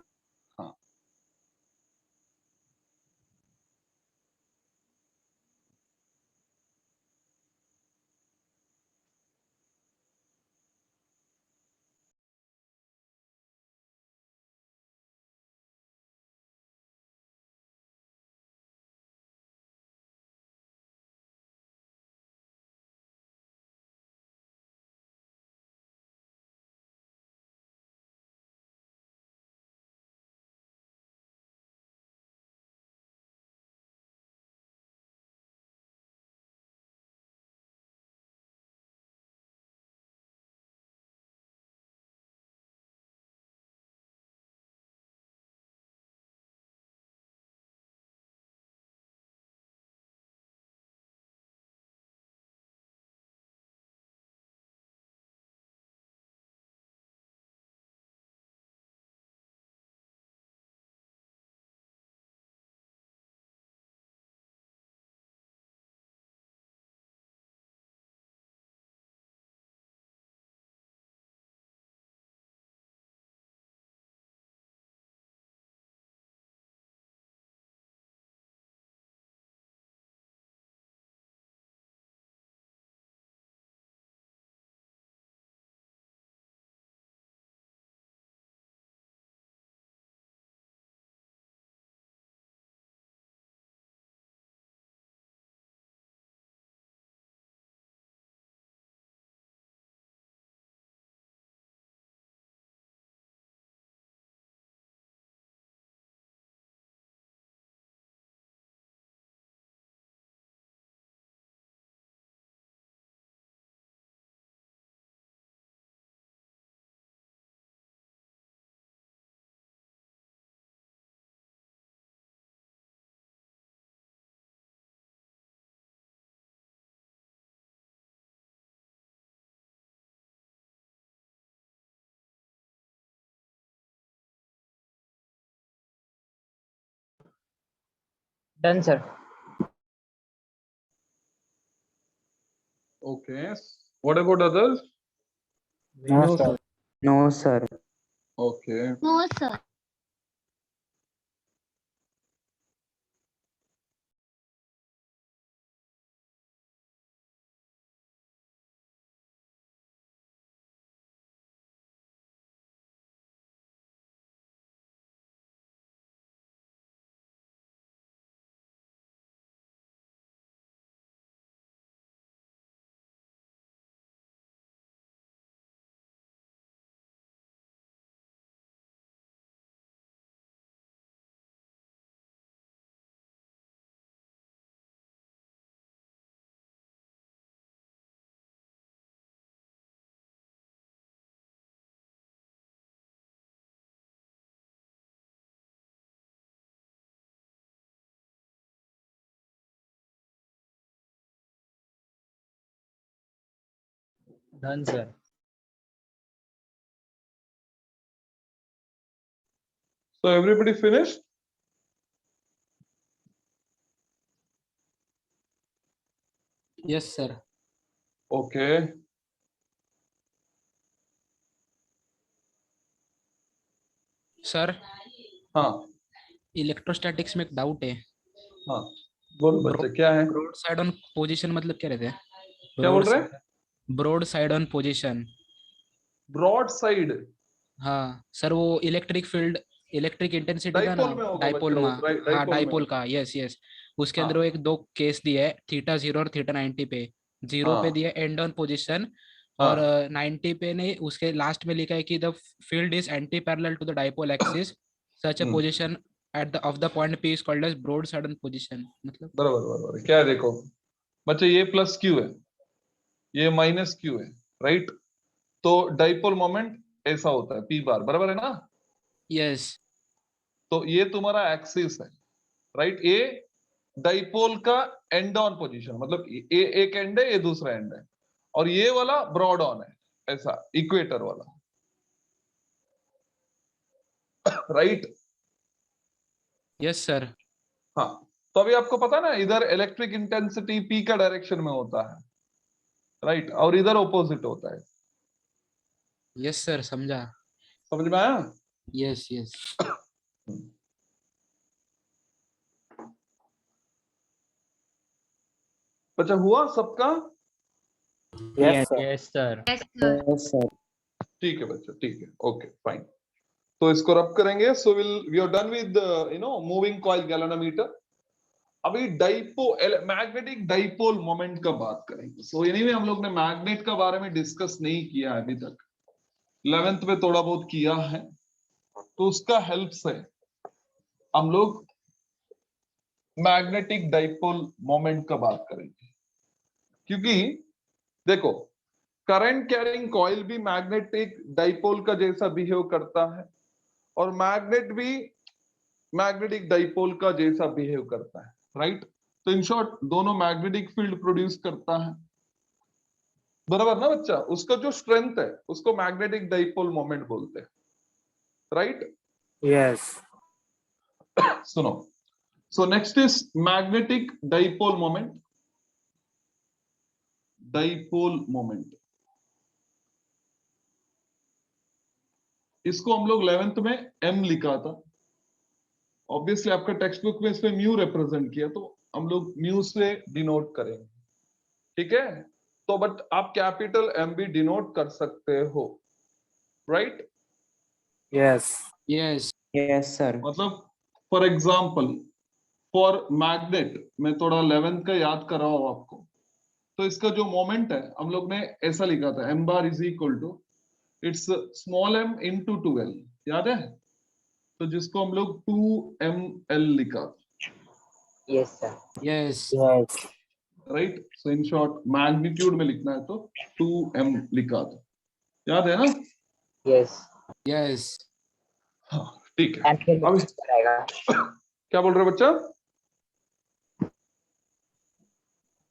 Speaker 3: Done, sir.
Speaker 1: Okay. What about others?
Speaker 4: No, sir. No, sir.
Speaker 1: Okay.
Speaker 7: No, sir.
Speaker 6: Done, sir.
Speaker 1: So everybody finished?
Speaker 2: Yes, sir.
Speaker 1: Okay.
Speaker 2: Sir
Speaker 1: हाँ
Speaker 2: electrostatics में एक doubt है.
Speaker 1: हाँ बोलो बच्चे क्या है?
Speaker 2: Broad side on position मतलब क्या रहता है?
Speaker 1: क्या बोल रहे हैं?
Speaker 2: Broad side on position.
Speaker 1: Broad side
Speaker 2: हाँ सर, वो इलेक्ट्रिक फील्ड, इलेक्ट्रिक इंटेंसिटी था ना
Speaker 1: डाइपोल में होगा
Speaker 2: डाइपोल
Speaker 1: बच्चे,
Speaker 2: में.
Speaker 1: वो
Speaker 2: हाँ
Speaker 1: डाइपोल में
Speaker 2: डाइपोल का, यस यस. उसके
Speaker 1: हाँ
Speaker 2: अंदर वो एक दो केस दिए है, थीटा 0 और थीटा 90 पे. 0 पे
Speaker 1: हाँ
Speaker 2: दिया एंड ऑन पोजीशन, और
Speaker 1: हाँ
Speaker 2: 90 पे ने उसके लास्ट में लिखा है कि the field is anti parallel to the dipole axis, such a
Speaker 1: hmm,
Speaker 2: position at the of the point P is called as broad side on position. मतलब
Speaker 1: बराबर बराबर. क्या है देखो बच्चे, ये प्लस क्यू है, ये माइनस क्यू है, राइट? तो डाइपोल मोमेंट ऐसा होता है पी बार, बराबर है ना?
Speaker 2: यस.
Speaker 1: तो ये तुम्हारा एक्सिस है, राइट? ये डाइपोल का एंड ऑन पोजीशन, मतलब ये एक एंड है, ये दूसरा एंड है, और ये वाला ब्रॉड ऑन है, ऐसा इक्वेटर वाला, राइट?
Speaker 2: Yes sir.
Speaker 1: हाँ. तो अभी आपको पता ना, इधर इलेक्ट्रिक इंटेंसिटी पी का डायरेक्शन में होता है, राइट? और इधर ऑपोजिट होता है.
Speaker 2: यस सर, समझा.
Speaker 1: समझ में आया?
Speaker 2: Yes yes.
Speaker 1: बच्चा हुआ सबका?
Speaker 4: Yes, sir.
Speaker 6: Yes, sir.
Speaker 7: Yes, sir.
Speaker 4: Yes, sir.
Speaker 1: ठीक है बच्चा, ठीक है, ओके फाइन. तो इसको रब करेंगे. So we are done with moving coil galvanometer. अभी मैग्नेटिक डाइपोल मोमेंट का बात करेंगे. सो एनीवे हम लोग ने मैग्नेट का बारे में डिस्कस नहीं किया अभी तक, 11th में थोड़ा बहुत किया है, तो उसका हेल्प से हम लोग मैग्नेटिक डाइपोल मोमेंट का बात करेंगे. क्योंकि देखो, करंट कैरिंग कॉइल भी मैग्नेटिक डाइपोल का जैसा बिहेव करता है, और मैग्नेट भी मैग्नेटिक डाइपोल का जैसा बिहेव करता है, राइट? तो इन शॉर्ट दोनों मैग्नेटिक फील्ड प्रोड्यूस करता है, बराबर ना बच्चा? उसका जो स्ट्रेंथ है उसको मैग्नेटिक डाइपोल मोमेंट बोलते हैं, राइट?
Speaker 4: Yes.
Speaker 1: सुनो. So next is magnetic dipole moment. Dipole moment इसको हम लोग 11th में एम लिखा था. ऑब्वियसली आपका टेक्स्ट बुक में इसमें म्यू रिप्रेजेंट किया, तो हम लोग म्यू से डिनोट करेंगे, ठीक है? तो बट आप कैपिटल एम भी डिनोट कर सकते हो, right?
Speaker 4: Yes.
Speaker 2: Yes.
Speaker 4: Yes, sir.
Speaker 1: मतलब फॉर एग्जाम्पल, फॉर मैग्नेट, मैं थोड़ा 11th का याद कर रहा हूं आपको. तो इसका जो मोमेंट है हम लोग ने ऐसा लिखा था, M bar is equal to its small M into 2l, याद है? तो जिसको हम लोग 2ml लिखा,
Speaker 3: Yes, sir.
Speaker 2: Yes.
Speaker 4: Yes.
Speaker 1: Right? So in short magnitude में लिखना है तो 2m लिखा था, याद है ना?
Speaker 3: Yes.
Speaker 2: यस.
Speaker 1: हाँ ठीक है.
Speaker 3: And फिर
Speaker 1: अब
Speaker 3: ऊपर आएगा.
Speaker 1: क्या बोल रहे हो बच्चा?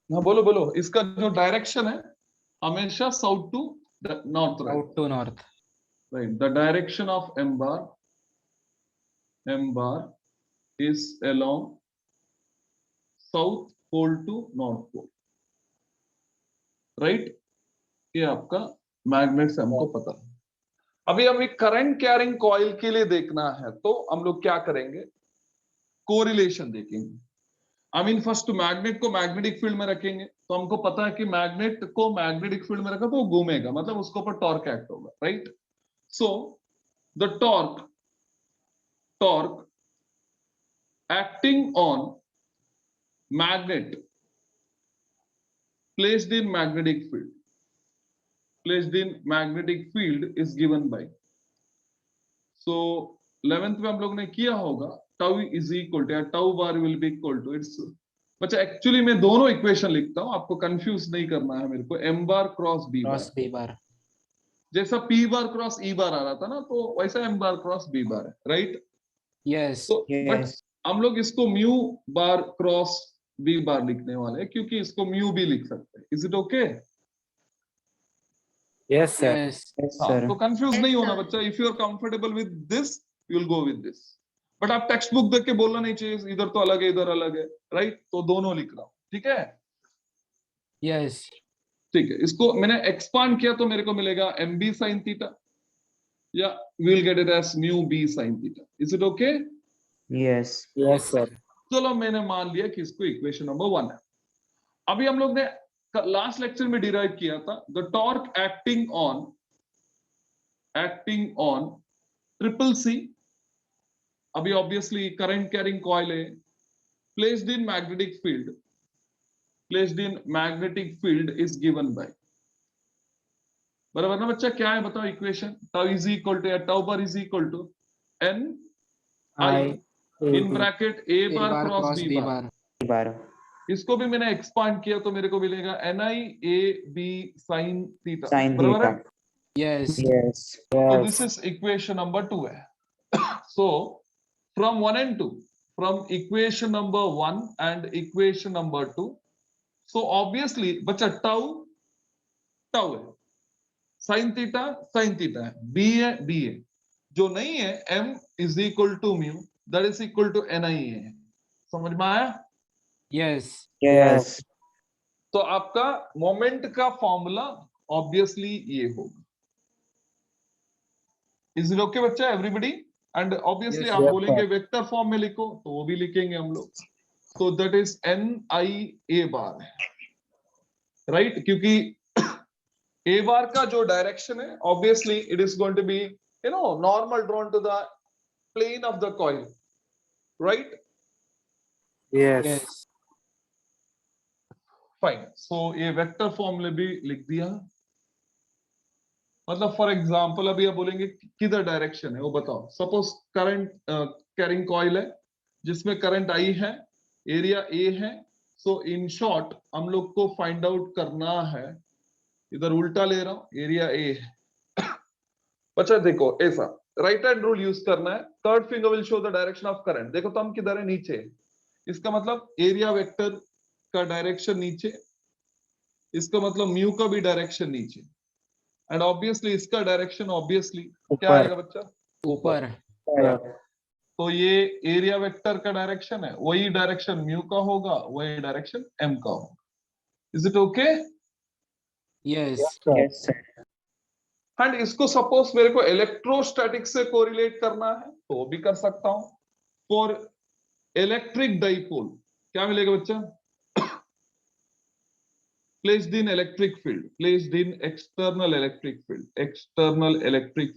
Speaker 1: हाँ बोलो बोलो. इसका जो डायरेक्शन है हमेशा south to north, right?
Speaker 2: Out to north.
Speaker 1: Right. The direction of m bar is along south pole to north pole, right. ये आपका मैग्नेट से हमको पता है। अभी हमें करंट कैरिंग कॉइल के लिए देखना है, तो हम लोग क्या करेंगे, कोरिलेशन देखेंगे। आई मीन फर्स्ट मैग्नेट को मैग्नेटिक फील्ड में रखेंगे, तो हमको पता है कि मैग्नेट को मैग्नेटिक फील्ड में रखा तो वो घूमेगा, मतलब उसके ऊपर टॉर्क एक्ट होगा, right. So the torque acting on magnet placed in magnetic field is given by, so 11th में हम लोग ने किया होगा tau is equal to, tau bar will be equal to its, बच्चा एक्चुअली मैं दोनों इक्वेशन लिखता हूं, आपको कंफ्यूज नहीं करना है मेरे को, एम बार क्रॉस बी बार, जैसा पी बार क्रॉस ई बार आ रहा था ना, तो वैसा M bar cross B bar है, राइट।
Speaker 2: यस
Speaker 1: तो बट हम लोग इसको mu bar cross B bar लिखने वाले हैं, क्योंकि इसको म्यू भी लिख सकते हैं। Is it okay?
Speaker 4: Yes, sir.
Speaker 2: Yes
Speaker 4: Yes,
Speaker 1: हाँ,
Speaker 4: sir.
Speaker 1: तो कंफ्यूज
Speaker 3: Yes,
Speaker 1: नहीं होना
Speaker 3: sir.
Speaker 1: बच्चा। If you are comfortable with this you will go with this, but आप टेक्स्ट बुक देख के बोलना नहीं चाहिए इधर तो अलग है इधर अलग है, राइट। तो दोनों लिख रहा हूं, ठीक है।
Speaker 2: यस
Speaker 1: ठीक है, इसको मैंने एक्सपांड किया तो मेरे को मिलेगा एम बी साइन थीटा, या we will get it as mu B sine theta. Is it okay?
Speaker 4: Yes. Yes, sir.
Speaker 1: चलो मैंने मान लिया कि इसको इक्वेशन नंबर 1 है। अभी हम लोग ने लास्ट लेक्चर में डिराइव किया था the torque acting on triple C. अभी ऑब्वियसली करंट कैरिंग कॉइल है, placed in magnetic field is given by, बराबर ना बच्चा? क्या है बताओ equation? Tau is equal to, या tau bar is equal to N I in bracket A
Speaker 2: A
Speaker 1: bar
Speaker 2: bar
Speaker 1: cross
Speaker 2: cross
Speaker 1: B
Speaker 2: B
Speaker 1: bar.
Speaker 2: Bar,
Speaker 1: इसको भी मैंने एक्सपांड किया तो मेरे को मिलेगा N I A B sine theta,
Speaker 4: Sin
Speaker 1: बराबर है?
Speaker 4: theta.
Speaker 2: Yes
Speaker 4: Yes.
Speaker 1: So this
Speaker 4: Yes.
Speaker 1: is equation number 2 है। So from 1 and 2, from equation number 1 and equation number 2, so obviously बच्चा टाउ है, साइन थीटा है, बी है, जो नहीं है m is equal to mu, that is equal to N I है। समझ में आया?
Speaker 2: Yes
Speaker 4: Yes.
Speaker 1: तो आपका मोमेंट का फॉर्मूला ऑब्वियसली ये होगा। इज इट ओके बच्चा, एवरीबॉडी? एंड ऑब्वियसली
Speaker 2: Yes,
Speaker 1: आप
Speaker 4: yes,
Speaker 1: बोलेंगे वेक्टर फॉर्म में लिखो, तो वो भी लिखेंगे हम लोग। तो that is N I A bar, right, क्योंकि ए बार का जो डायरेक्शन है obviously it is going to be normal drawn to the plane of the coil, right.
Speaker 4: Yes.
Speaker 2: Yes
Speaker 1: fine, so ये वेक्टर फॉर्म में भी लिख दिया। मतलब फॉर एग्जांपल अभी आप बोलेंगे किधर डायरेक्शन है वो बताओ। सपोज करंट कैरिंग कॉइल है जिसमें करंट आई है, एरिया ए है। सो इन शॉर्ट हम लोग को फाइंड आउट करना है, इधर उल्टा ले रहा हूं, एरिया ए है। बच्चा देखो ऐसा राइट हैंड रूल यूज करना है, third finger will show the direction of current. देखो तो हम किधर है, नीचे। इसका मतलब एरिया वेक्टर का डायरेक्शन नीचे, इसका मतलब म्यू का भी डायरेक्शन नीचे, एंड ऑब्वियसली इसका डायरेक्शन ऑब्वियसली क्या
Speaker 4: ऊपर।
Speaker 1: आएगा बच्चा?
Speaker 2: ऊपर,
Speaker 1: तो ये एरिया वेक्टर का डायरेक्शन है, वही डायरेक्शन म्यू का होगा, वही डायरेक्शन एम का होगा। Is it okay?
Speaker 2: Yes
Speaker 4: Yes, sir.
Speaker 1: And इसको सपोज मेरे को इलेक्ट्रोस्टैटिक से कोरिलेट करना है तो वो भी कर सकता हूं। फॉर इलेक्ट्रिक डाइपोल क्या मिलेगा बच्चा? Placed in electric field, placed in external electric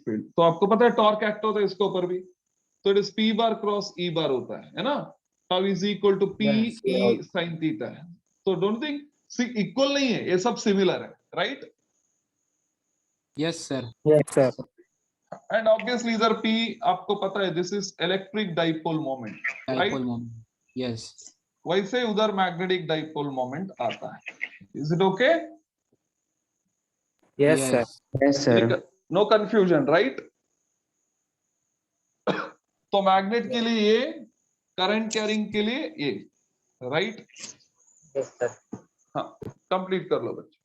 Speaker 1: field. तो आपको पता है टॉर्क एक्ट होता है इसके ऊपर भी, तो it is P bar cross E bar होता है ना। Tau is equal to P
Speaker 2: Yes.
Speaker 1: E sine theta है। तो डोंट थिंक इक्वल नहीं है, ये सब सिमिलर है, right.
Speaker 2: Yes sir,
Speaker 4: Yes, sir.
Speaker 1: And obviously इधर पी आपको पता है this is electric dipole moment, right.
Speaker 2: Dipole moment, yes
Speaker 1: वैसे उधर मैग्नेटिक डाइपोल मोमेंट आता है। Is it okay?
Speaker 4: Yes, sir. Yes, sir.
Speaker 1: No confusion, right. तो मैग्नेट के लिए ये, करंट कैरिंग के लिए ये, राइट।
Speaker 3: Yes, sir.
Speaker 1: हाँ, कंप्लीट कर लो बच्चे।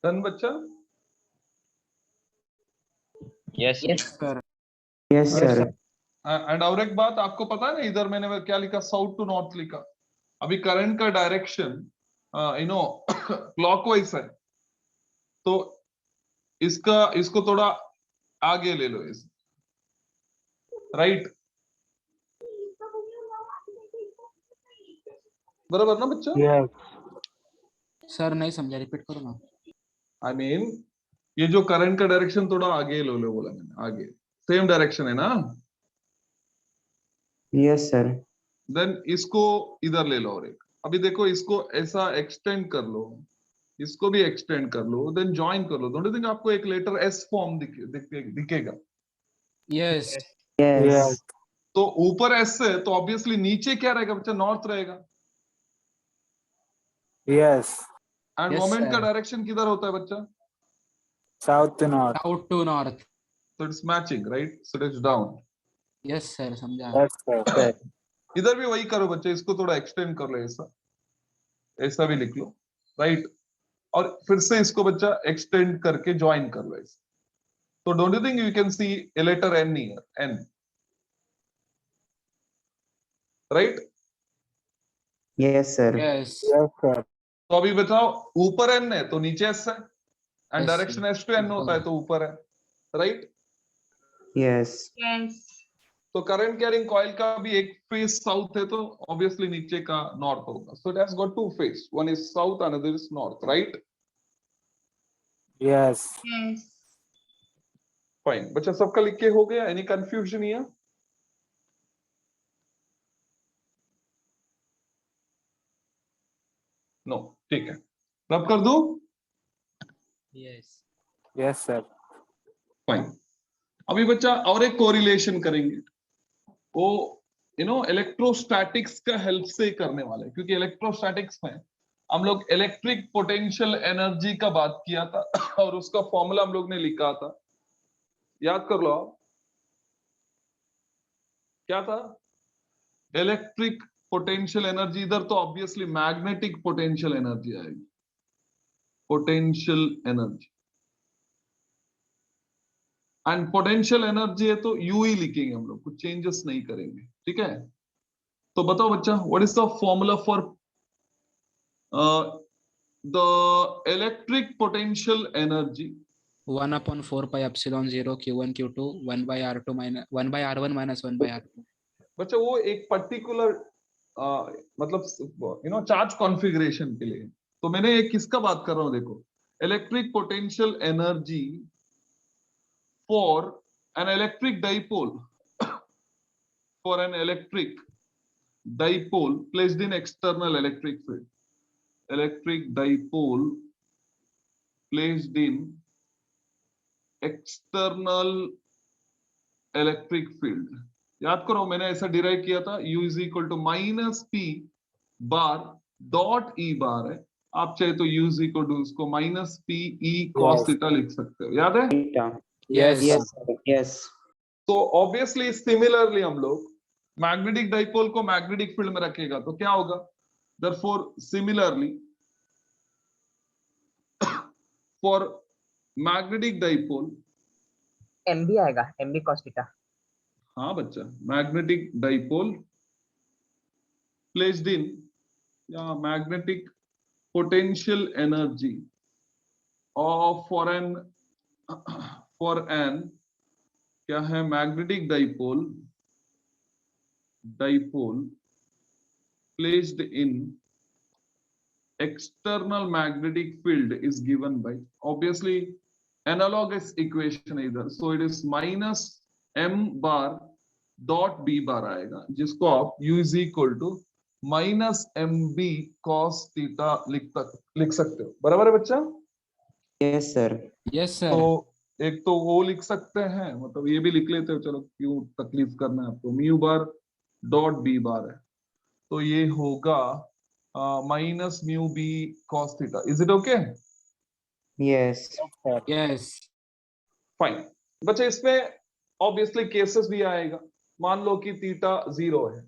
Speaker 1: डन बच्चा?
Speaker 5: Yes
Speaker 3: yes
Speaker 2: sir
Speaker 4: Yes, sir.
Speaker 1: And और एक बात आपको पता है ना, इधर मैंने क्या लिखा, साउथ टू नॉर्थ लिखा। अभी करंट का डायरेक्शन क्लॉकवाइज है, तो इसको थोड़ा आगे ले लो, इस राइट, बराबर ना बच्चा?
Speaker 2: सर नहीं समझा, रिपीट करो ना।
Speaker 1: आई मीन ये जो करंट का डायरेक्शन थोड़ा आगे ले लो बोला मैंने, आगे सेम डायरेक्शन है ना,
Speaker 4: Yes, sir.
Speaker 1: देन इसको इधर ले लो और एक, अभी देखो इसको ऐसा एक्सटेंड कर लो, इसको भी एक्सटेंड कर लो, देन ज्वाइन कर लो, डोंट यू थिंक आपको एक लेटर एस फॉर्म दिखेगा?
Speaker 2: Yes
Speaker 4: Yes.
Speaker 1: तो ऊपर एस है तो ऑब्वियसली नीचे क्या रहेगा बच्चा? नॉर्थ रहेगा।
Speaker 6: Yes.
Speaker 1: एंड
Speaker 2: Yes,
Speaker 1: मोमेंट का
Speaker 2: sir.
Speaker 1: डायरेक्शन किधर होता है बच्चा?
Speaker 6: South to north.
Speaker 2: South to north.
Speaker 1: तो it's matching, right? So it's down.
Speaker 2: Yes sir, समझा।
Speaker 6: Yes, sir.
Speaker 4: Sir.
Speaker 1: इधर भी वही करो बच्चे, इसको थोड़ा एक्सटेंड कर लो, ऐसा ऐसा भी लिख लो, राइट? और फिर से इसको बच्चा एक्सटेंड करके ज्वाइन कर लो ऐसे। तो don't you think you can see a letter N here, N, right?
Speaker 4: Yes, sir.
Speaker 2: Yes
Speaker 6: Yes, sir.
Speaker 1: तो अभी बताओ, ऊपर एन है तो नीचे एस है, and
Speaker 2: Yes,
Speaker 1: direction S to N होता है तो ऊपर है, राइट?
Speaker 4: Yes.
Speaker 1: तो करंट कैरिंग कॉइल का भी एक फेस साउथ है, तो ऑब्वियसली नीचे का नॉर्थ होगा। So it has got to face, one is south, another is north, right?
Speaker 6: Yes.
Speaker 1: Fine बच्चा, सबका लिख के हो गया? Any confusion here? नो, ठीक है, रब कर दूं?
Speaker 2: Yes
Speaker 6: Yes, sir.
Speaker 1: फाइन। अभी बच्चा और एक कोरिलेशन करेंगे, वो इलेक्ट्रोस्टैटिक्स का हेल्प से करने वाले हैं, क्योंकि इलेक्ट्रोस्टैटिक्स में हम लोग इलेक्ट्रिक पोटेंशियल एनर्जी का बात किया था और उसका फॉर्मूला हम लोग ने लिखा था, याद कर लो आप, क्या था? इलेक्ट्रिक पोटेंशियल एनर्जी, इधर तो ऑब्वियसली मैग्नेटिक पोटेंशियल एनर्जी आएगी, potential energy, and potential energy है तो यू ही लिखेंगे हम लोग, कुछ चेंजेस नहीं करेंगे, ठीक है? तो बताओ बच्चा, what is the formula for the electric potential energy?
Speaker 2: 1/4πε0 Q1 Q2 1/R2 minus 1/R1 minus 1/R2।
Speaker 1: बच्चा वो एक पर्टिकुलर मतलब चार्ज कॉन्फ़िगरेशन के लिए, तो मैंने एक किसका बात कर रहा हूं, देखो, electric potential energy for an electric dipole, for an electric dipole placed in external electric field, electric dipole placed in external electric field. याद करो मैंने ऐसा डिराइव किया था, U is equal to minus P bar dot E bar है, आप चाहे तो U इज इक्वल टू उसको minus P E cos theta लिख सकते हो, याद है?
Speaker 4: Theta.
Speaker 2: Yes
Speaker 4: Yes, sir. Yes.
Speaker 1: तो ऑब्वियसली सिमिलरली हम लोग मैग्नेटिक डाइपोल को मैग्नेटिक फील्ड में रखेगा तो क्या होगा? Therefore similarly for magnetic dipole,
Speaker 3: MB आएगा, MB cos थीटा।
Speaker 1: हाँ बच्चा, मैग्नेटिक डाइपोल प्लेस्ड इन या मैग्नेटिक पोटेंशियल एनर्जी और फॉर एन क्या है, magnetic dipole placed in external magnetic field is given by obviously analogous equation either, so it is minus m bar dot b bar आएगा, जिसको आप u is equal to minus mb cos theta लिख सकते हो, बराबर है बच्चा?
Speaker 4: Yes, sir.
Speaker 2: Yes sir.
Speaker 1: तो एक तो वो लिख सकते हैं, मतलब ये भी लिख लेते हो, चलो क्यों तकलीफ करना है आपको, mu bar dot B bar है, तो ये होगा minus mu B cos theta. Is it okay?
Speaker 4: Yes.
Speaker 2: Yes
Speaker 1: fine बच्चे, इसमें ऑब्वियसली केसेस भी आएगा, मान लो कि थीटा 0 है,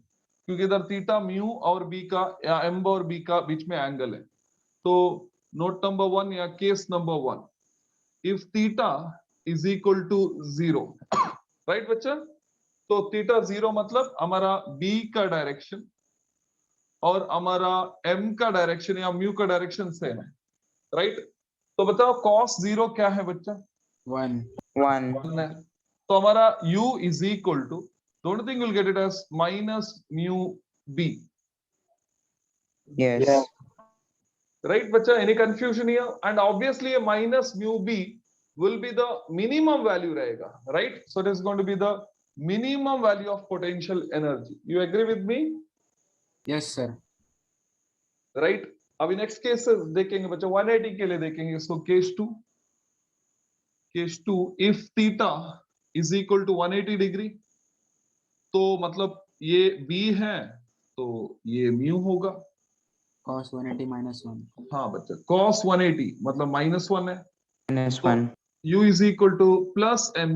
Speaker 1: क्योंकि इधर थीटा म्यू और बी का या एम और बी का बीच में एंगल है, तो नोट नंबर 1 या case number 1, if theta is equal to 0, right बच्चा? तो थीटा 0 मतलब हमारा बी का डायरेक्शन और हमारा एम का डायरेक्शन या म्यू का डायरेक्शन सेम है, राइट? तो बताओ cos 0 क्या है बच्चा?
Speaker 2: 1.
Speaker 4: 1.
Speaker 1: 1 है। तो हमारा u is equal to, don't think will get it as minus mu B,
Speaker 4: Yes.
Speaker 6: Yeah.
Speaker 1: right बच्चा? any confusion here? And obviously a minus mu b will be the minimum value रहेगा, right? So it is going to be the minimum value of potential energy. You agree with me?
Speaker 2: Yes, sir.
Speaker 1: right? अभी next case देखेंगे बच्चा, 180 के लिए देखेंगे इसको, case 2, if theta is equal to 180 degree, तो मतलब ये b है तो ये म्यू होगा।
Speaker 2: Cos 180 minus 1.
Speaker 1: हाँ बच्चा, cos 180 मतलब -1 है,
Speaker 4: -1.
Speaker 1: u is equal two plus m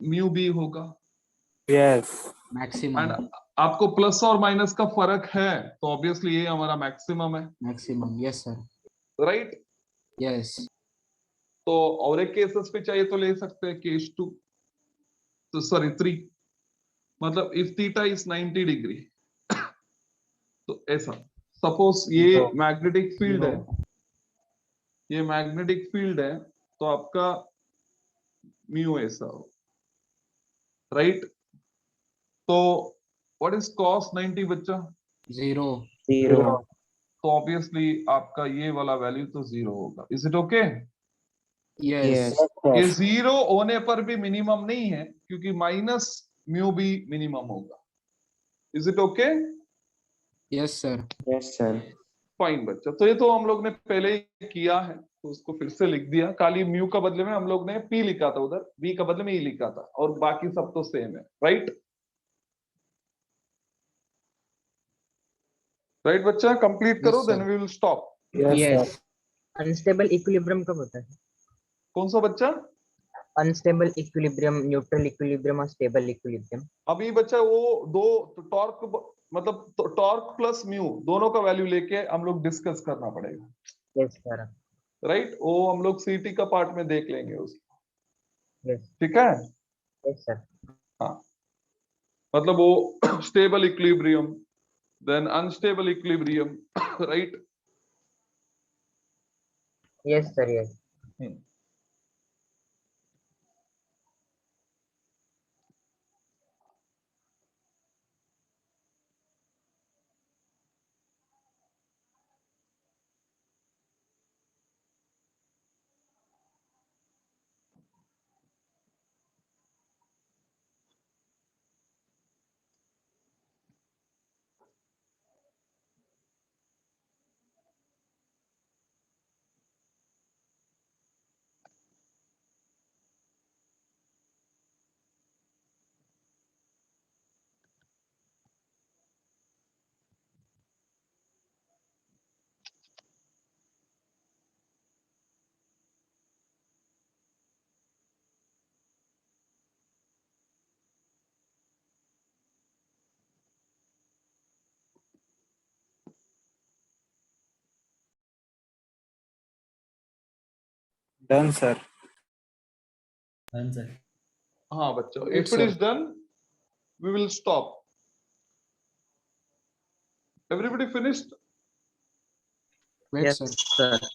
Speaker 1: mu b होगा।
Speaker 6: Yes.
Speaker 2: Maximum.
Speaker 1: एंड आपको प्लस और माइनस का फर्क है तो ऑब्वियसली ये हमारा मैक्सिमम है,
Speaker 2: Maximum. Yes, sir.
Speaker 1: Right?
Speaker 2: Yes.
Speaker 1: तो और एक केसेस पे चाहिए तो ले सकते हैं, केस 2, तो सॉरी 3, मतलब इफ थीटा इज 90 डिग्री, तो ऐसा सपोज ये मैग्नेटिक फील्ड है, ये मैग्नेटिक फील्ड है, तो आपका म्यू ऐसा हो, राइट? तो व्हाट इज cos 90 बच्चा?
Speaker 2: 0.
Speaker 4: 0.
Speaker 1: तो ऑब्वियसली आपका ये वाला वैल्यू तो 0 होगा। Is it okay?
Speaker 2: Yes.
Speaker 4: Yes.
Speaker 1: ये
Speaker 6: Yes.
Speaker 1: 0 होने पर भी मिनिमम नहीं है क्योंकि माइनस म्यू भी मिनिमम होगा। Is it okay?
Speaker 2: Yes, sir.
Speaker 4: Yes, sir.
Speaker 1: Fine बच्चा, तो ये तो हम लोग ने पहले ही किया है तो उसको फिर से लिख दिया। खाली म्यू का बदले में हम लोग ने पी लिखा था, उधर वी का बदले में ई लिखा था, और बाकी सब तो सेम है, राइट? राइट बच्चा, कंप्लीट करो,
Speaker 2: Yes, sir.
Speaker 1: Then we will stop.
Speaker 6: Yes.
Speaker 2: Yes.
Speaker 6: Sir.
Speaker 3: Unstable equilibrium कब होता है?
Speaker 1: कौन सा बच्चा?
Speaker 3: अनस्टेबल इक्विलिब्रियम, न्यूट्रल इक्विलिब्रियम और स्टेबल इक्विलिब्रियम।
Speaker 1: अभी बच्चा वो दो टॉर्क मतलब टॉर्क प्लस म्यू दोनों का वैल्यू लेके हम लोग डिस्कस करना पड़ेगा,
Speaker 3: यस सर।
Speaker 1: राइट? वो हम लोग सीटी का पार्ट में देख लेंगे उसको,
Speaker 3: यस
Speaker 1: ठीक है?
Speaker 3: Yes sir.
Speaker 1: हाँ, मतलब वो stable equilibrium, then unstable equilibrium, right?
Speaker 3: Yes sir yes.
Speaker 6: Done, sir.
Speaker 7: Answer.
Speaker 1: हाँ बच्चों,
Speaker 2: Right,
Speaker 1: if it
Speaker 2: sir.
Speaker 1: is done we will stop. Everybody finished?
Speaker 2: Wait,
Speaker 3: yes
Speaker 2: sir.
Speaker 3: Sir.